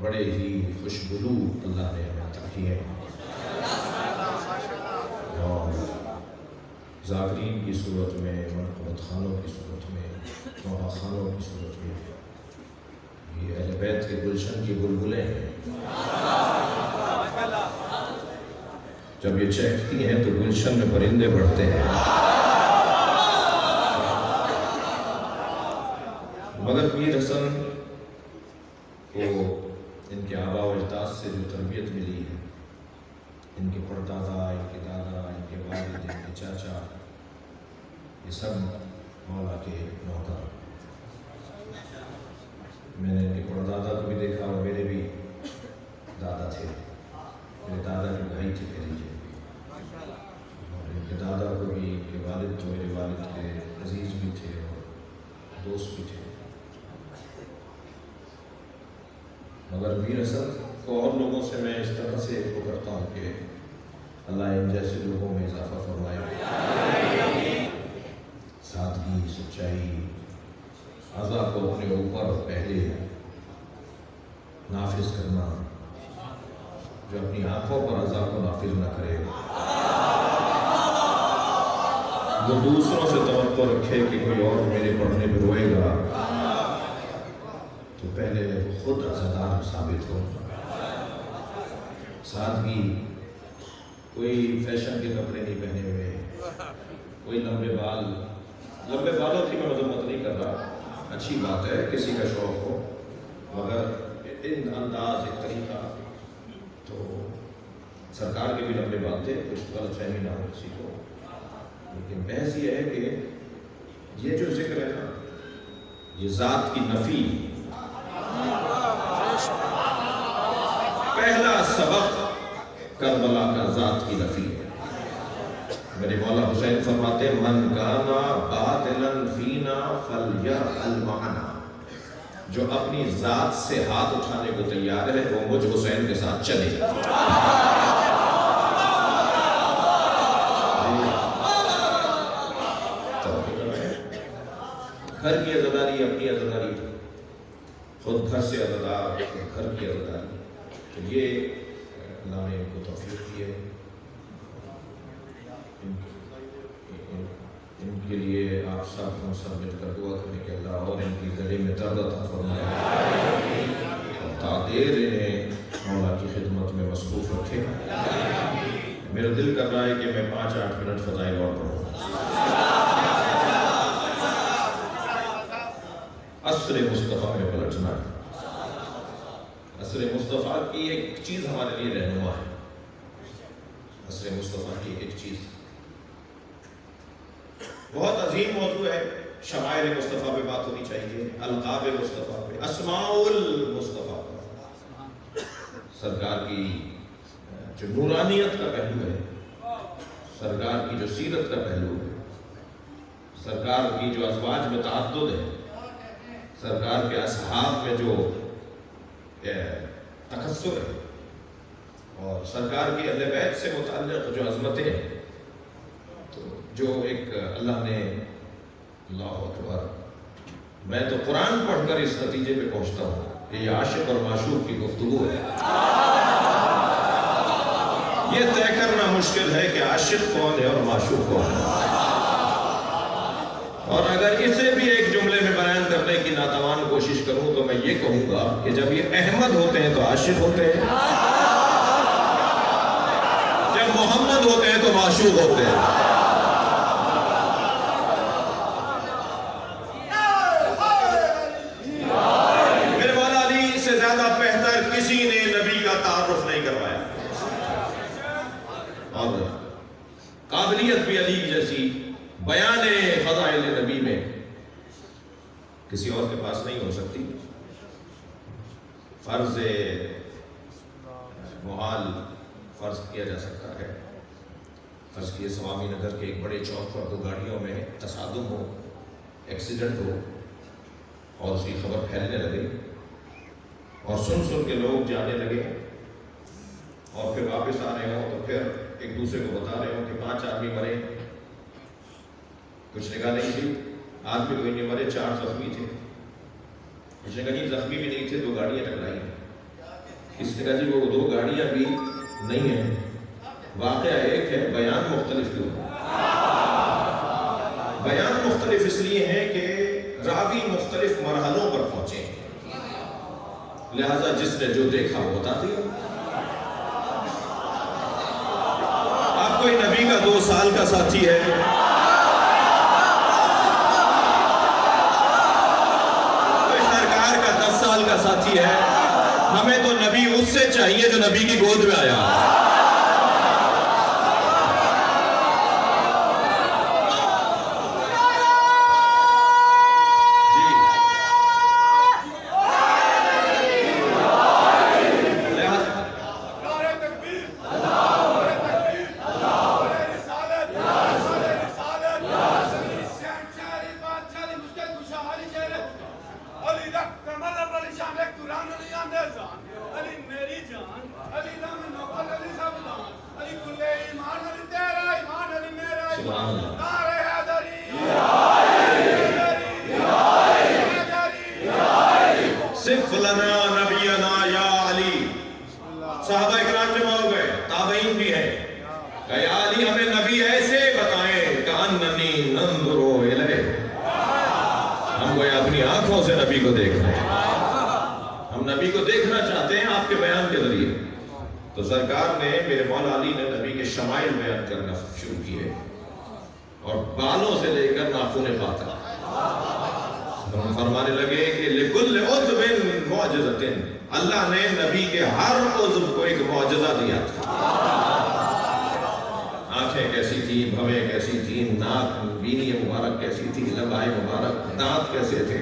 بڑے ہی خوشبو اللہ نے ہمیں عطا کیے ہیں، اور ذاکرین کی صورت میں، منقبت خانوں کی صورت میں، نوحہ خانوں کی صورت میں، یہ اہل بیت کے گلشن کی بلبلیں ہیں۔ جب یہ چہکتی ہیں تو گلشن میں پرندے بڑھتے ہیں، مگر میر حسن کو ان کے آباء و اجداد سے جو تربیت ملی ہے، ان کے پردادا، ان کے دادا، ان کے والد، ان کے چاچا، یہ سب مولا کے نوکر۔ میں نے ان کے پردادا کو بھی دیکھا، اور میرے بھی دادا تھے، میرے دادا کے بھائی تھے کہہ لیجیے، اور ان کے دادا کو بھی، ان کے والد تو میرے والد کے عزیز بھی تھے اور دوست بھی تھے۔ مگر میر حسن کو اور لوگوں سے میں اس طرح سے ایک کرتا ہوں کہ اللہ ان جیسے لوگوں میں اضافہ فرمائے، سادگی، سچائی، عزا کو اپنے اوپر پہلے نافذ کرنا، جو اپنی آنکھوں پر عزا کو نافذ نہ کرے، وہ دوسروں سے توقع رکھے کہ کوئی اور میرے پڑھنے پہ روئے گا، تو پہلے خود عزادار ثابت ہو۔ سادگی، کوئی فیشن کے کپڑے نہیں پہنے ہوئے، کوئی لمبے بالوں کی میں مذمت نہیں کر رہا، اچھی بات ہے کسی کا شوق ہو، مگر ان انداز، ایک طریقہ، تو سرکار کے بھی لمبے بال تھے، کچھ غلط فہمی نہ ہو کسی کو، لیکن بحث یہ ہے کہ یہ جو ذکر ہے نا، یہ ذات کی نفی، پہلا سبق کربلا کا ذات کی نفی ہے۔ میرے مولا حسین فرماتے ہیں من کانا باطلا فینا فلیرحل معنا، جو اپنی ذات سے ہاتھ اٹھانے کو تیار ہے وہ مجھ حسین کے ساتھ چلے۔ گھر کی عزاداری، اپنی عزاداری، خود گھر سے عزادار، گھر کی عزاداری، تو یہ اللہ نے ان کو توفیق دی ہے۔ ان کے لیے آپ سب ہم سب مل کر دعا کریں کہ اللہ اور ان کی گلے میں درد عطا فرمائے، اور تعدیر انہیں مولا کی خدمت میں مصروف رکھے۔ میرا دل کر رہا ہے کہ میں 5-8 منٹ فضائل اور پڑھوں۔ عصر مصطفیٰ میں پلٹنا ہے۔ عصر مصطفیٰ کی ایک چیز ہمارے لیے رہنما ہے، عصر مصطفیٰ کی ایک چیز بہت عظیم موضوع ہے، شمائل مصطفیٰ پہ بات ہونی چاہیے، القاب مصطفیٰ پہ، اسماء المصطفیٰ پہ، سرکار کی جو نورانیت کا پہلو ہے، سرکار کی جو سیرت کا پہلو ہے، سرکار کی جو ازواج میں تعدد ہے، سرکار کے اصحاب میں جو تکثر ہے، اور سرکار کی اہل بیت سے متعلق جو عظمتیں ہیں، تو جو ایک اللہ نے، اللہ اکبر، میں تو قرآن پڑھ کر اس نتیجے پہ پہنچتا ہوں کہ یہ عاشق اور معشوق کی گفتگو ہے۔ یہ طے کرنا مشکل ہے کہ عاشق کون ہے اور معشوق کون ہے، اور اگر اسے بھی ایک جملے میں بیان کرنے کی ناتوان کوشش کروں تو میں یہ کہوں گا کہ جب یہ احمد ہوتے ہیں تو عاشق ہوتے ہیں، جب محمد ہوتے ہیں تو معشوق ہوتے ہیں۔ میرے مولا علی سے زیادہ بہتر کسی نے نبی کا تعارف نہیں کروایا، اور قابلیت بھی علی جیسی بیان فضائل نبی میں کسی اور کے پاس نہیں ہو سکتی۔ فرض محال فرض کیا جا سکتا ہے، فرض کیے سوامی نگر کے ایک بڑے چوک پر 2 گاڑیوں میں تصادم ہو، ایکسیڈنٹ ہو، اور اس کی خبر پھیلنے لگے، اور سن کے لوگ جانے لگے، اور پھر واپس آ رہے ہوں تو پھر ایک دوسرے کو بتا رہے ہوں کہ 5 آدمی مرے، کچھ نگاہ نہیں تھی، آدمی کوئی نہیں مرے، 4 زخمی تھے، کچھ نگاہ نہیں، زخمی بھی نہیں تھے، 2 گاڑیاں ٹکرائی ہیں۔ اس نے کہا جی وہ 2 گاڑیاں بھی نہیں ہیں، واقعہ ایک ہے، بیان مختلف کیوں ہے؟ بیان مختلف اس لیے ہے کہ راوی مختلف مرحلوں پر پہنچے ہیں، لہذا جس نے جو دیکھا وہ بتا دیا۔ آپ کوئی نبی کا 2 سال کا ساتھی ہے، کوئی سرکار کا 10 سال کا ساتھی ہے، ہمیں تو نبی اس سے چاہیے جو نبی کی گود میں آیا۔ صف لنا نبینا یا علی، صحابہ اکرام جمع ہو گئے، تابعین بھی ہیں، کہ یا علی ہمیں نبی ایسے بتائیں کأننی ننظر الیہ، ہم کوئی اپنی آنکھوں سے نبی کو دیکھ رہے ہیں، ہم نبی کو دیکھنا چاہتے ہیں آپ کے بیان کے ذریعے۔ تو سرکار نے، میرے مولا علی نے نبی کے شمائل بیان کرنا شروع کیے، اور بالوں سے لے کر ناخن پا تک ہم فرمانے لگے کہ لِكُلِّ عُضْوٍ مُعْجِزَةٍ، اللہ نے نبی کے ہر عضو کو ایک معجزہ دیا تھا۔ آنکھیں کیسی تھی، بھویں کیسی تھی، ناک بینی مبارک کیسی تھی، لبائے مبارک، دانت کیسے تھے،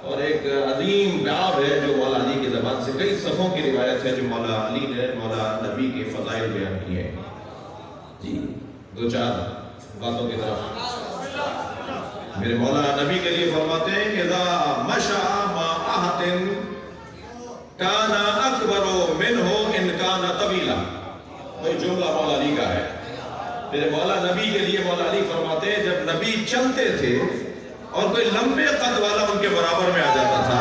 اور ایک عظیم باب ہے جو مولا علی کی زبان سے کئی صفوں کی روایت ہے جو مولا علی نے مولا نبی کے فضائل بیان کیے ہیں۔ جی 2-4 باتوں کی طرف میرے مولا نبی کے لیے فرماتے ہیں کہ اذا مشى مع احد كان اکبر منه ان كان طویلا، کوئی جملہ مولا علی کا ہے، میرے مولا نبی کے لیے مولا علی فرماتے ہیں جب نبی چلتے تھے اور کوئی لمبے قد والا ان کے برابر میں آ جاتا تھا،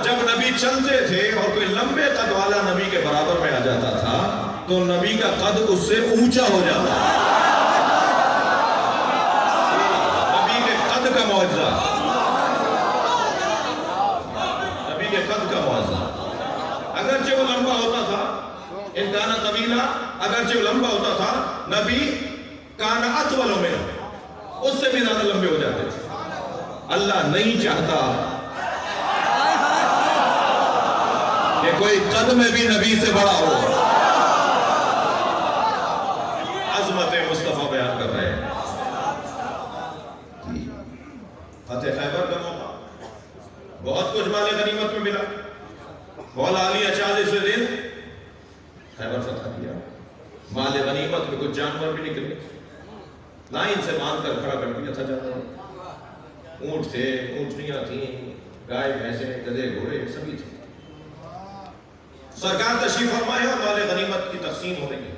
جب نبی چلتے تھے اور کوئی لمبے قد والا نبی کے برابر میں آ جاتا تھا تو نبی کا قد اس سے اونچا ہو جاتا ہے۔ نبی کے قد کا معجزہ، نبی کے قد کا معجزہ، اگرچہ وہ لمبا ہوتا تھا، ان کانا طویلا، اگرچہ وہ لمبا ہوتا تھا، نبی کانا اطول منہ، اس سے بھی زیادہ لمبے ہو جاتے تھے۔ اللہ نہیں چاہتا کہ کوئی قد میں بھی نبی سے بڑا ہو۔ عظمت مصطفیٰ بیان کر رہے ہیں۔ فتح خیبر کا موقع، بہت کچھ مال غنیمت میں ملا، مولا علی 40 دن خیبر فتح کیا، مال غنیمت میں کچھ جانور بھی نکلے، لائن سے باندھ کر کھڑا کر دیا تھا جانور، اونٹ تھے، اونٹنیاں تھیں، گائے بھینسیں، گدھے گھوڑے سبھی تھے۔ سرکار تشریف فرمائے اور مال غنیمت کی تقسیم ہو رہی ہے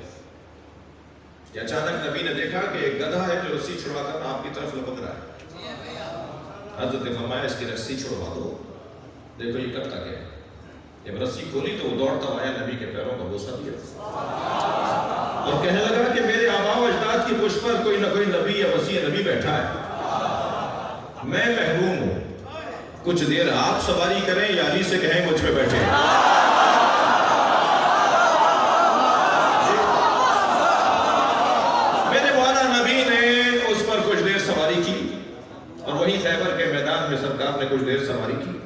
کہ اچانک نبی نے دیکھا کہ ایک گدھا ہے جو رسی چھڑوا کر آپ کی طرف لپک رہا ہے۔ حضرت نے فرمایا اس کی رسی چھڑوا دو، دیکھو یہ کرتا کیا ہے۔ جب رسی کھولی تو وہ دوڑتا آیا، نبی کے پیروں کا بوسہ دیا اور کہنے لگا کہ میرے آباء و اجداد کی پشت پر کوئی نہ کوئی نبی یا وسیع نبی بیٹھا ہے، میں محروم ہوں، کچھ دیر آپ سواری کریں یا علی سے کہیں مجھ پہ بیٹھے۔ اور وہی خیبر کے میدان میں سرکار نے کچھ دیر سواری کی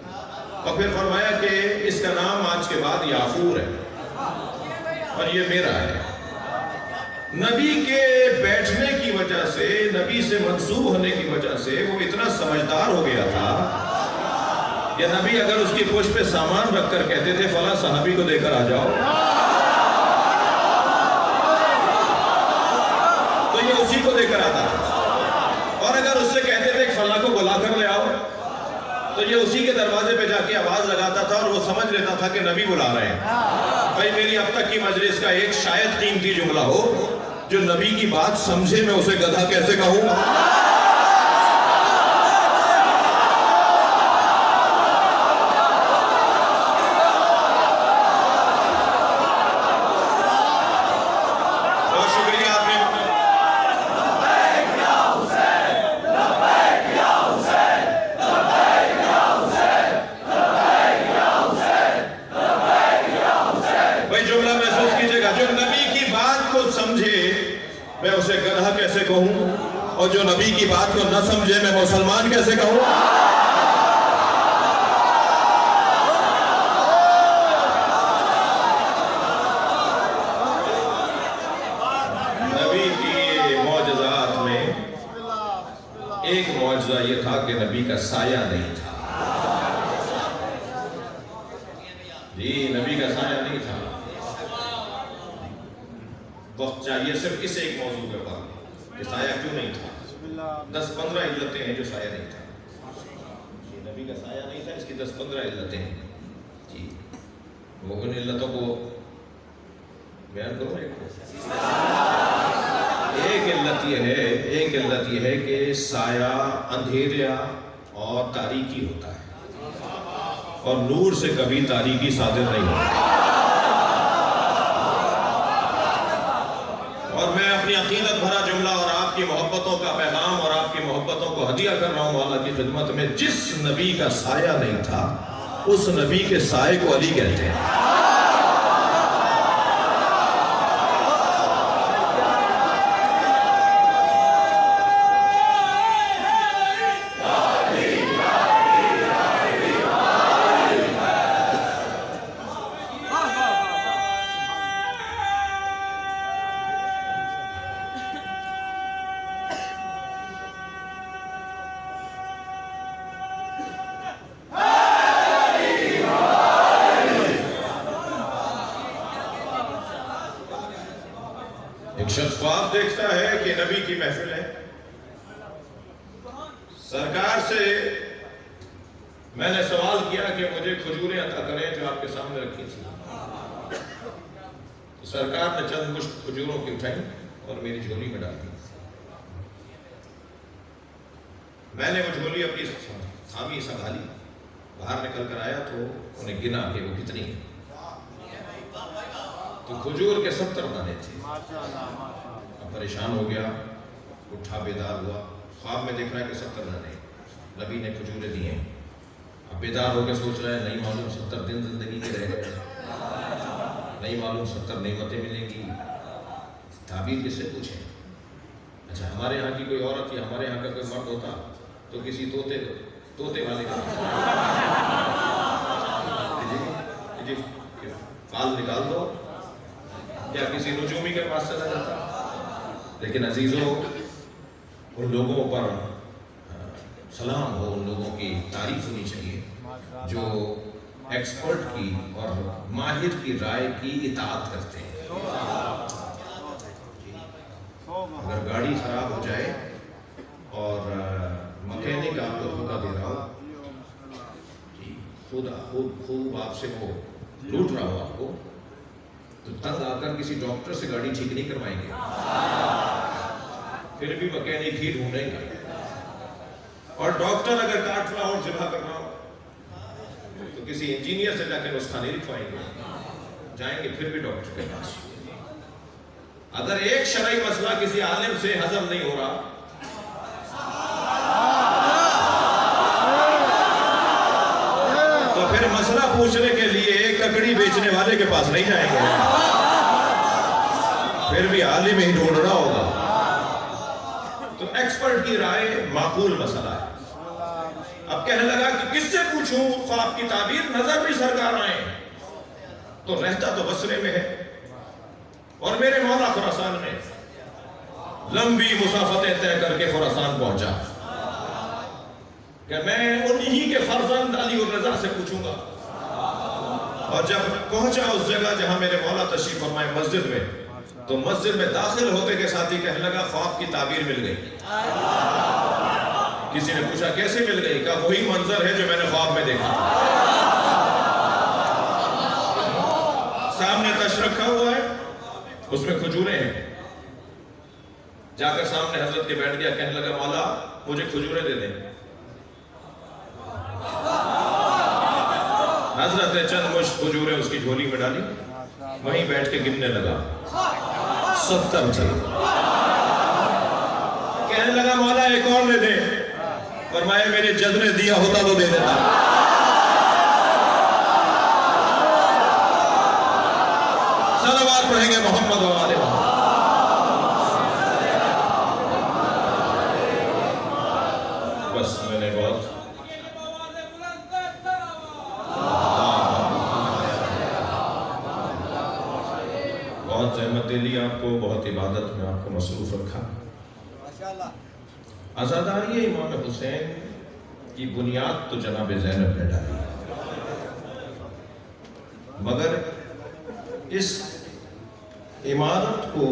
اور پھر فرمایا کہ اس کا نام آج کے بعد یافور ہے اور یہ میرا ہے۔ نبی کے بیٹھنے کی وجہ سے، نبی سے منسوب ہونے کی وجہ سے وہ اتنا سمجھدار ہو گیا تھا کہ نبی اگر اس کی پشت پہ سامان رکھ کر کہتے تھے فلاں صحابی کو دے کر آ جاؤ تو یہ اسی کو دے کر آتا تھا، اور اگر اس سے کہتے تھے فلاں کو بلا کر لے آؤ تو یہ اسی کے دروازے پہ جا کے آواز لگاتا تھا اور وہ سمجھ لیتا تھا کہ نبی بلا رہے ہیں۔ بھائی میری اب تک کی مجلس کا ایک شاید قیمتی جملہ ہو جو نبی کی بات سمجھے، میں اسے گدھا کیسے کہوں؟ اور جو نبی کی بات کو نہ سمجھے میں مسلمان کیسے کہوں؟ نبی کی معجزات میں ایک معجزہ یہ تھا کہ نبی کا سایہ نہیں تھا. جی نبی کا سایہ نہیں تھا. وقت چاہیے صرف اس ایک موضوع کے بعد کہ سایہ کیوں نہیں تھا. 10-15 علتیں ہیں جو سایہ نہیں تھا. جی نبی کا سایہ نہیں تھا, اس کی 10-15 علتیں ہیں. جی وہ ان علتوں کو بیان کروں. ایک علت یہ ہے کہ سایہ اندھیریا اور تاریکی ہوتا ہے اور نور سے کبھی تاریکی صادر نہیں ہوتی. اور میں اپنی عقیدت بھرا جملہ اور آپ کی محبتوں کا پیغام اور آپ کی محبتوں کو ہدیہ کر رہا ہوں مولا کی خدمت میں. جس نبی کا سایہ نہیں تھا اس نبی کے سائے کو علی کہتے ہیں. ایک شخص خواب دیکھتا ہے کہ نبی کی محفل ہے. سرکار سے میں نے سوال کیا کہ مجھے کھجوریں عطا کریں جو آپ کے سامنے رکھی تھی. سرکار نے چند مشت کھجوروں کی اٹھائی اور میری جھولی میں ڈال دی. میں نے وہ جھولی اپنی تھامی سنبھالی. باہر نکل کر آیا تو انہیں گنا کہ وہ کتنی ہے. تو کھجور کے 70 دانے تھے. اب پریشان ہو گیا, اٹھا بیدار ہوا. خواب میں دیکھ رہا ہے کہ 70 دانے نبی نے کھجوریں دی ہیں. اب بیدار ہو کے سوچ رہا ہے نہیں معلوم 70 دن زندگی کے رہ گئے, نہیں معلوم 70 نعمتیں ملیں گی. تعبیر کس سے پوچھیں. اچھا ہمارے یہاں کی کوئی عورت یا ہمارے یہاں کا کوئی مرد ہوتا تو کسی طوطے والے کا جی فال نکال دو یا کسی نجومی کے پاس چلا جاتا. لیکن عزیزوں ان لوگوں پر سلام ہو, ان لوگوں کی تعریف ہونی چاہیے جو ایکسپرٹ کی اور ماہر کی رائے کی اطاعت کرتے ہیں. اگر گاڑی خراب ہو جائے اور مکینک آپ کو دھوکہ دے رہا ہو, خوب آپ سے وہ لوٹ رہا ہو آپ کو, تو تنگ آ کر کسی ڈاکٹر سے گاڑی ٹھیک نہیں کروائیں گے, پھر بھی مکینک ہی ڈھونڈیں گے. اور ڈاکٹر اگر کاٹ رہا ہو, ذبح کر رہا ہو تو کسی انجینئر سے جا کے نسخہ نہیں لکھوائیں گے, جائیں گے پھر بھی ڈاکٹر کے پاس. اگر ایک شرعی مسئلہ کسی عالم سے ہضم نہیں ہو رہا تو پھر مسئلہ پوچھنے کے لیے ککڑی بیچنے والے کے پاس نہیں جائیں گے, پھر بھی عالم ہی ڈھونڈنا ہوگا. تو ایکسپرٹ کی رائے معقول مسئلہ ہے. اب کہنے لگا کہ کس سے پوچھوں خواب کی تعبیر, نظر بھی سرکار آئے تو رہتا تو بصرے میں ہے اور میرے مولا خراسان میں. لمبی مسافتیں طے کر کے خراسان پہنچا کہ میں انہی کے فرزند علی الرضا سے پوچھوں گا. اور جب پہنچا اس جگہ جہاں میرے مولا تشریف فرمائے مسجد میں, تو مسجد میں داخل ہوتے کے ساتھ ہی کہنے لگا خواب کی تعبیر مل گئی. کسی نے پوچھا کیسے مل گئی؟ کہا وہی منظر ہے جو میں نے خواب میں دیکھا. سامنے تش رکھا ہوا ہے, اس میں کھجوریں ہیں. جا کر سامنے حضرت کے بیٹھ گیا, کہنے لگا مولا مجھے کھجوریں دے دیں. حضرت نے چند مشت کھجوریں اس کی جھولی میں ڈالی, وہیں بیٹھ کے گننے لگا. 70 تھے. کہنے لگا مولا ایک اور دے دیں. فرمایا میرے جد نے دیا ہوتا تو دے دیتا. صلوات پڑھیں گے محمد و آل محمد. نے بہت زحمت دے لی آپ کو، بہت عبادت میں آپ کو مصروف رکھا. عزاداری امام حسین کی بنیاد تو جناب زینب نے ڈالی، مگر اس عمارت کو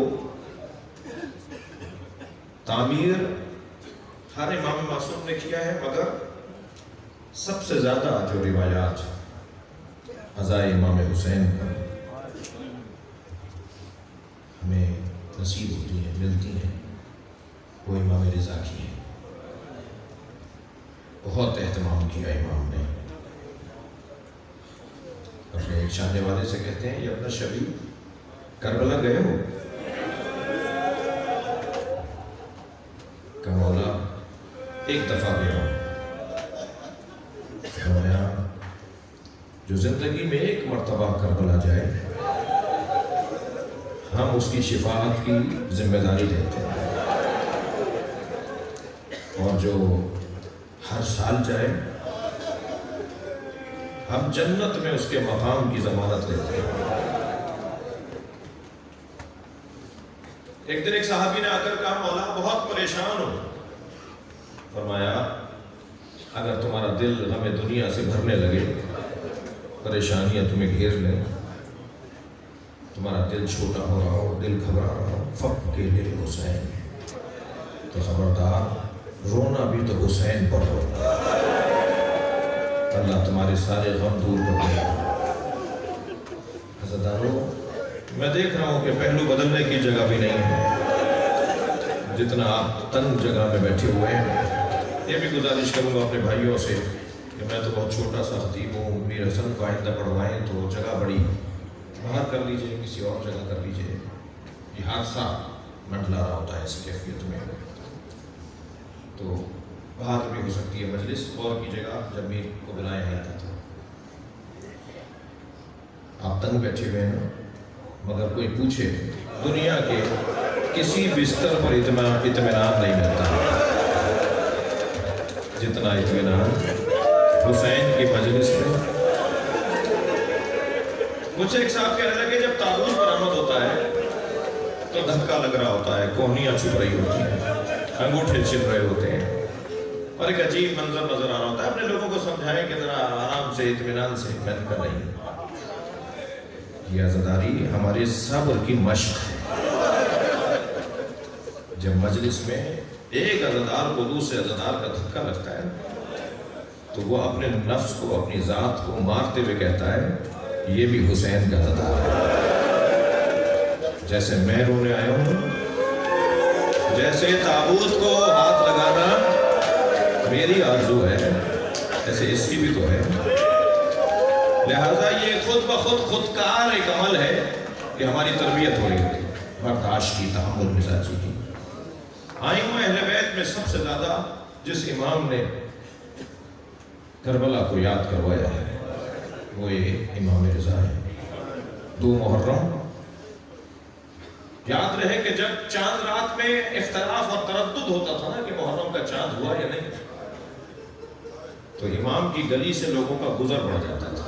تعمیر ہر امام معصوم نے کیا ہے، مگر سب سے زیادہ جو روایات عزائے امام حسین پر ہمیں نصیب ہوتی ہیں، ملتی ہیں، وہ امام رضا کی ہے. بہت اہتمام کیا امام نے. اپنے ایک چاہنے والے سے کہتے ہیں، یہ اپنا شبی کربلا گئے ہو؟ کہ مولا ایک دفعہ گیا ہوں. فرمایا جو زندگی میں ایک مرتبہ کربلا جائے ہم اس کی شفاعت کی ذمہ داری لیتے ہیں، اور جو ہر سال جائے ہم جنت میں اس کے مقام کی ضمانت لیتے ہیں. ایک دن ایک صحابی نے آ کر کہا، مولا بہت پریشان ہو. فرمایا اگر تمہارا دل غم دنیا سے بھرنے لگے، پریشانیاں تمہیں گھیر لیں، تمہارا دل چھوٹا ہو رہا ہو، دل گھبرا رہا ہو، فق کے دل حسین، تو خبردار رونا بھی تو حسین پر ہو. اللہ تمہارے سارے غم دور کر دے گا. عزادارو، میں دیکھ رہا ہوں کہ پہلو بدلنے کی جگہ بھی نہیں ہے، جتنا آپ تنگ جگہ میں بیٹھے ہوئے ہیں. یہ بھی گزارش کروں گا اپنے بھائیوں سے کہ میں تو بہت چھوٹا سا خطیب ہوں، میر حسن کو آئندہ پڑھوائیں تو جگہ بڑی، باہر کر لیجئے، کسی اور جگہ کر لیجئے. یہ حادثہ منڈلا رہا ہوتا ہے اس کیفیت میں، تو باہر بھی ہو سکتی ہے مجلس. اور کی جگہ جب میر کو بلایا جاتا تھا. آپ تنگ بیٹھے ہوئے ہیں، مگر کوئی پوچھے دنیا کے کسی بستر پر اطمینان نہیں ملتا جتنا اطمینان حسین کی مجلس میں. مجھے ایک صاحب کہہ رہا ہے کہ جب تابوت برآمد ہوتا ہے تو دھکا لگ رہا ہوتا ہے، کوہنیاں چھپ رہی ہوتی ہیں، انگوٹھے چھپ رہے ہوتے ہیں، اور ایک عجیب منظر نظر آ رہا ہوتا ہے. اپنے لوگوں کو سمجھائیں کہ ذرا آرام سے، اطمینان سے. میں نے کہا نہیں، یہ عزاداری ہمارے صبر کی مشق ہے. جب مجلس میں ایک عزادار کو دوسرے عزادار کا دھکا لگتا ہے تو وہ اپنے نفس کو، اپنی ذات کو مارتے ہوئے کہتا ہے یہ بھی حسین کا عزادار ہے. جیسے میں رونے آیا ہوں، جیسے تابوت کو ہاتھ لگانا میری آرزو ہے، ایسے اس کی بھی تو ہے. لہذا یہ خود بخود خودکار ایک عمل ہے کہ ہماری تربیت ہو رہی ہے، برداشت کی، تحمل مزاجی کی. ائمہ اہل بیت میں سب سے زیادہ جس امام نے کربلا کو یاد کروایا ہے وہ یہ امام رضا ہے. 2 محرم یاد رہے کہ جب چاند رات میں اختلاف اور تردد ہوتا تھا نا کہ محرم کا چاند ہوا یا نہیں، تو امام کی گلی سے لوگوں کا گزر بڑھ جاتا تھا.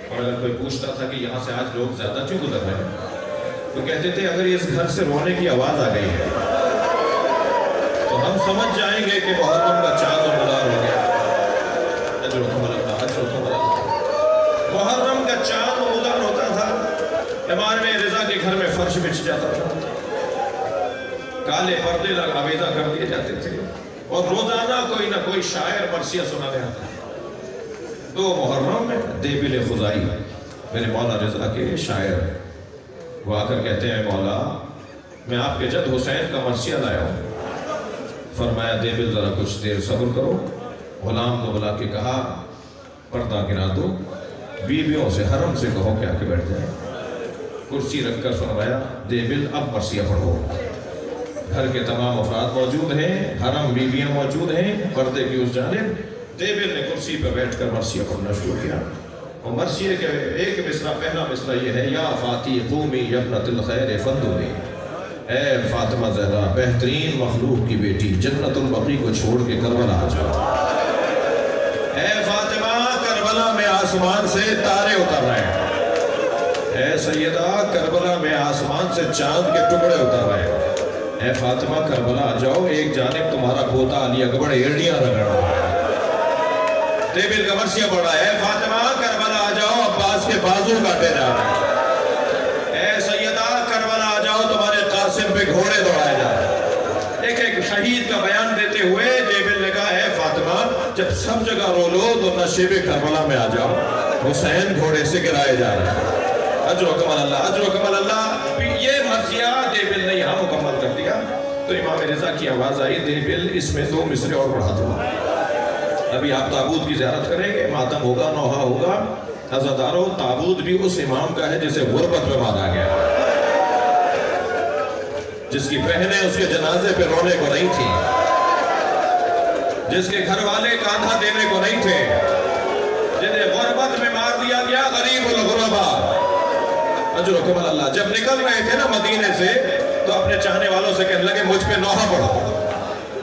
اور اگر کوئی پوچھتا تھا کہ یہاں سے آج لوگ زیادہ کیوں گزر رہے ہیں، تو کہتے تھے اگر اس گھر سے رونے کی آواز آ گئی ہے تو ہم سمجھ جائیں گے کہ محرم کا چاند مدار ہو گیا. محرم کا چاند مدار ہوتا تھا، امام رضا کے گھر میں فرش بچھ جاتا تھا، کالے پردے آویزہ کر دیے جاتے تھے، اور روزانہ کوئی نہ کوئی شاعر مرثیہ سنانے آتا ہے. 2 محرم میں دیبل خزائی میرے مولا رضا کے شاعر وہ آ کر کہتے ہیں مولا میں آپ کے جد حسین کا مرثیہ لایا ہوں. فرمایا دیبل ذرا کچھ دیر صبر کرو. غلام کو بلا کے کہا پردہ گرا دو، بیویوں سے حرم سے کہو کہ آ کے بیٹھ جائیں. کرسی رکھ کر فرمایا دیبل اب مرثیہ پڑھو. گھر کے تمام افراد موجود ہیں، حرم بیویاں موجود ہیں، پردے کی اس جانب. دیبل نے کرسی پہ بیٹھ کر مرثیہ پڑھنا شروع کیا. اور مرثیے کے ایک مصرع، پہلا مصرع یہ ہے یا فاتی قومی ابنۃ الخیر فندوی. اے فاطمہ زہرا بہترین مخلوق کی بیٹی جنت البقیع کو چھوڑ کے کربلا آ جاؤ۔ اے فاطمہ کربلا میں آسمان سے تارے اتر رہے ہیں۔ اے سیدہ کربلا میں آسمان سے چاند کے ٹکڑے اتر رہے ہیں۔ اے فاطمہ کربلا آ جاؤ، ایک جانب تمہارا پوتا علی اکبر ایڑیاں رگڑ رہا ہے، ٹیبل کا مرثیہ پڑھ رہا ہے۔ اے فاطمہ کربلا آ جاؤ، عباس کے بازو کاٹے جا رہے ہیں۔ اے سیدہ کربلا آ جاؤ، تمہارے قاسم پہ گھوڑے دوڑائے جا رہے ہیں۔ ایک شہید کا بیان دیتے ہوئے جیبل نے کہا ہے فاطمہ جب سب جگہ رو لو تو نشیب کربلا میں آ جاؤ، حسین گھوڑے سے گرائے جا رہے ہیں۔ اجر و کمال اللہ، اجر و کمال اللہ۔ یہ مرثیہ دیبل نے یہاں مکمل کر دیا تو امام رضا کی آواز آئی، دیبل اس میں 2 مصرے اور بڑھا دو۔ ابھی آپ تابوت کی زیارت کریں گے، ماتم ہوگا، نوحہ ہوگا۔ عزادارو تابوت بھی اس امام کا ہے جسے غربت میں مارا گیا، جس کی بہنیں اس کے جنازے پہ رونے کو نہیں تھیں، جس کے گھر والے کاندھا دینے کو نہیں تھے، جنہیں غربت میں مار دیا گیا، غریب الغربا۔ اجر و کمال اللہ۔ جب نکل رہے تھے نا مدینے سے تو اپنے چاہنے والوں سے کہنے لگے مجھ پہ نوحہ پڑھو،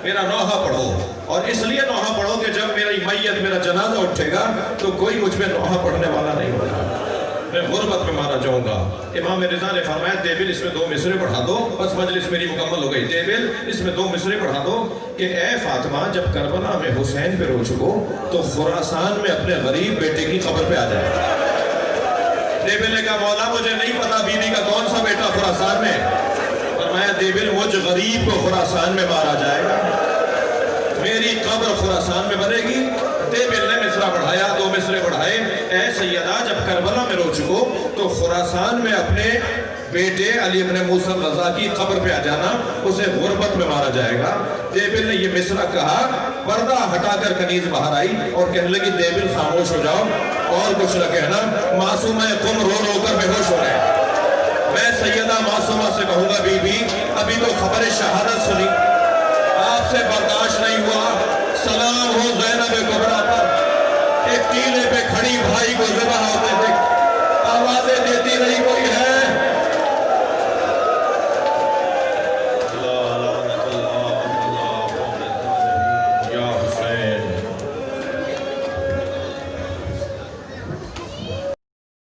میرا نوحہ پڑھو، اور اس لیے نوحہ پڑھو کہ جب میری میت میرا جنازہ اٹھے گا تو کوئی مجھ پہ نوحہ پڑھنے والا نہیں ہوگا، میں غربت میں مارا جاؤں گا۔ امام رضا نے فرمایا دیبل اس میں 2 مصرے پڑھا دو، بس مجلس میری مکمل ہو گئی۔ دیبل اس میں 2 مصرے پڑھا دو کہ اے فاطمہ جب کربلا میں حسین پہ رو چکو تو خراسان میں اپنے غریب بیٹے کی قبر پہ آ جائے۔ دیبل نے کہا مولا مجھے نہیں پتا بیوی کا کون سا بیٹا خراسان میں، فرمایا دیبل مجھ غریب کو خراسان میں مارا جائے گا، میری قبر خراسان میں بنے گی۔ دیبل نے مصرع بڑھایا، 2 مصرے بڑھائے، اے سیدہ جب کربلا میں رو چکو تو خراسان میں اپنے بیٹے علی ابن موسیٰ رضا کی قبر پہ آ جانا، اسے غربت میں مارا جائے گا۔ دیبل نے یہ مصرع کہا، پردہ ہٹا کر کنیز باہر آئی اور کہنے لگی دیبل خاموش ہو جاؤ اور کچھ نہ کہنا، معصومہ قم رو رو کر بے ہوش ہو رہے ہیں۔ میں سیدہ معصومہ سے کہوں گا بی بی ابھی تو خبر شہادت سنی، آپ سے برداشت نہیں ہوا، سلام ہو زینب کبریٰ پر، ایک ٹیلے پہ کھڑی بھائی کو ذبح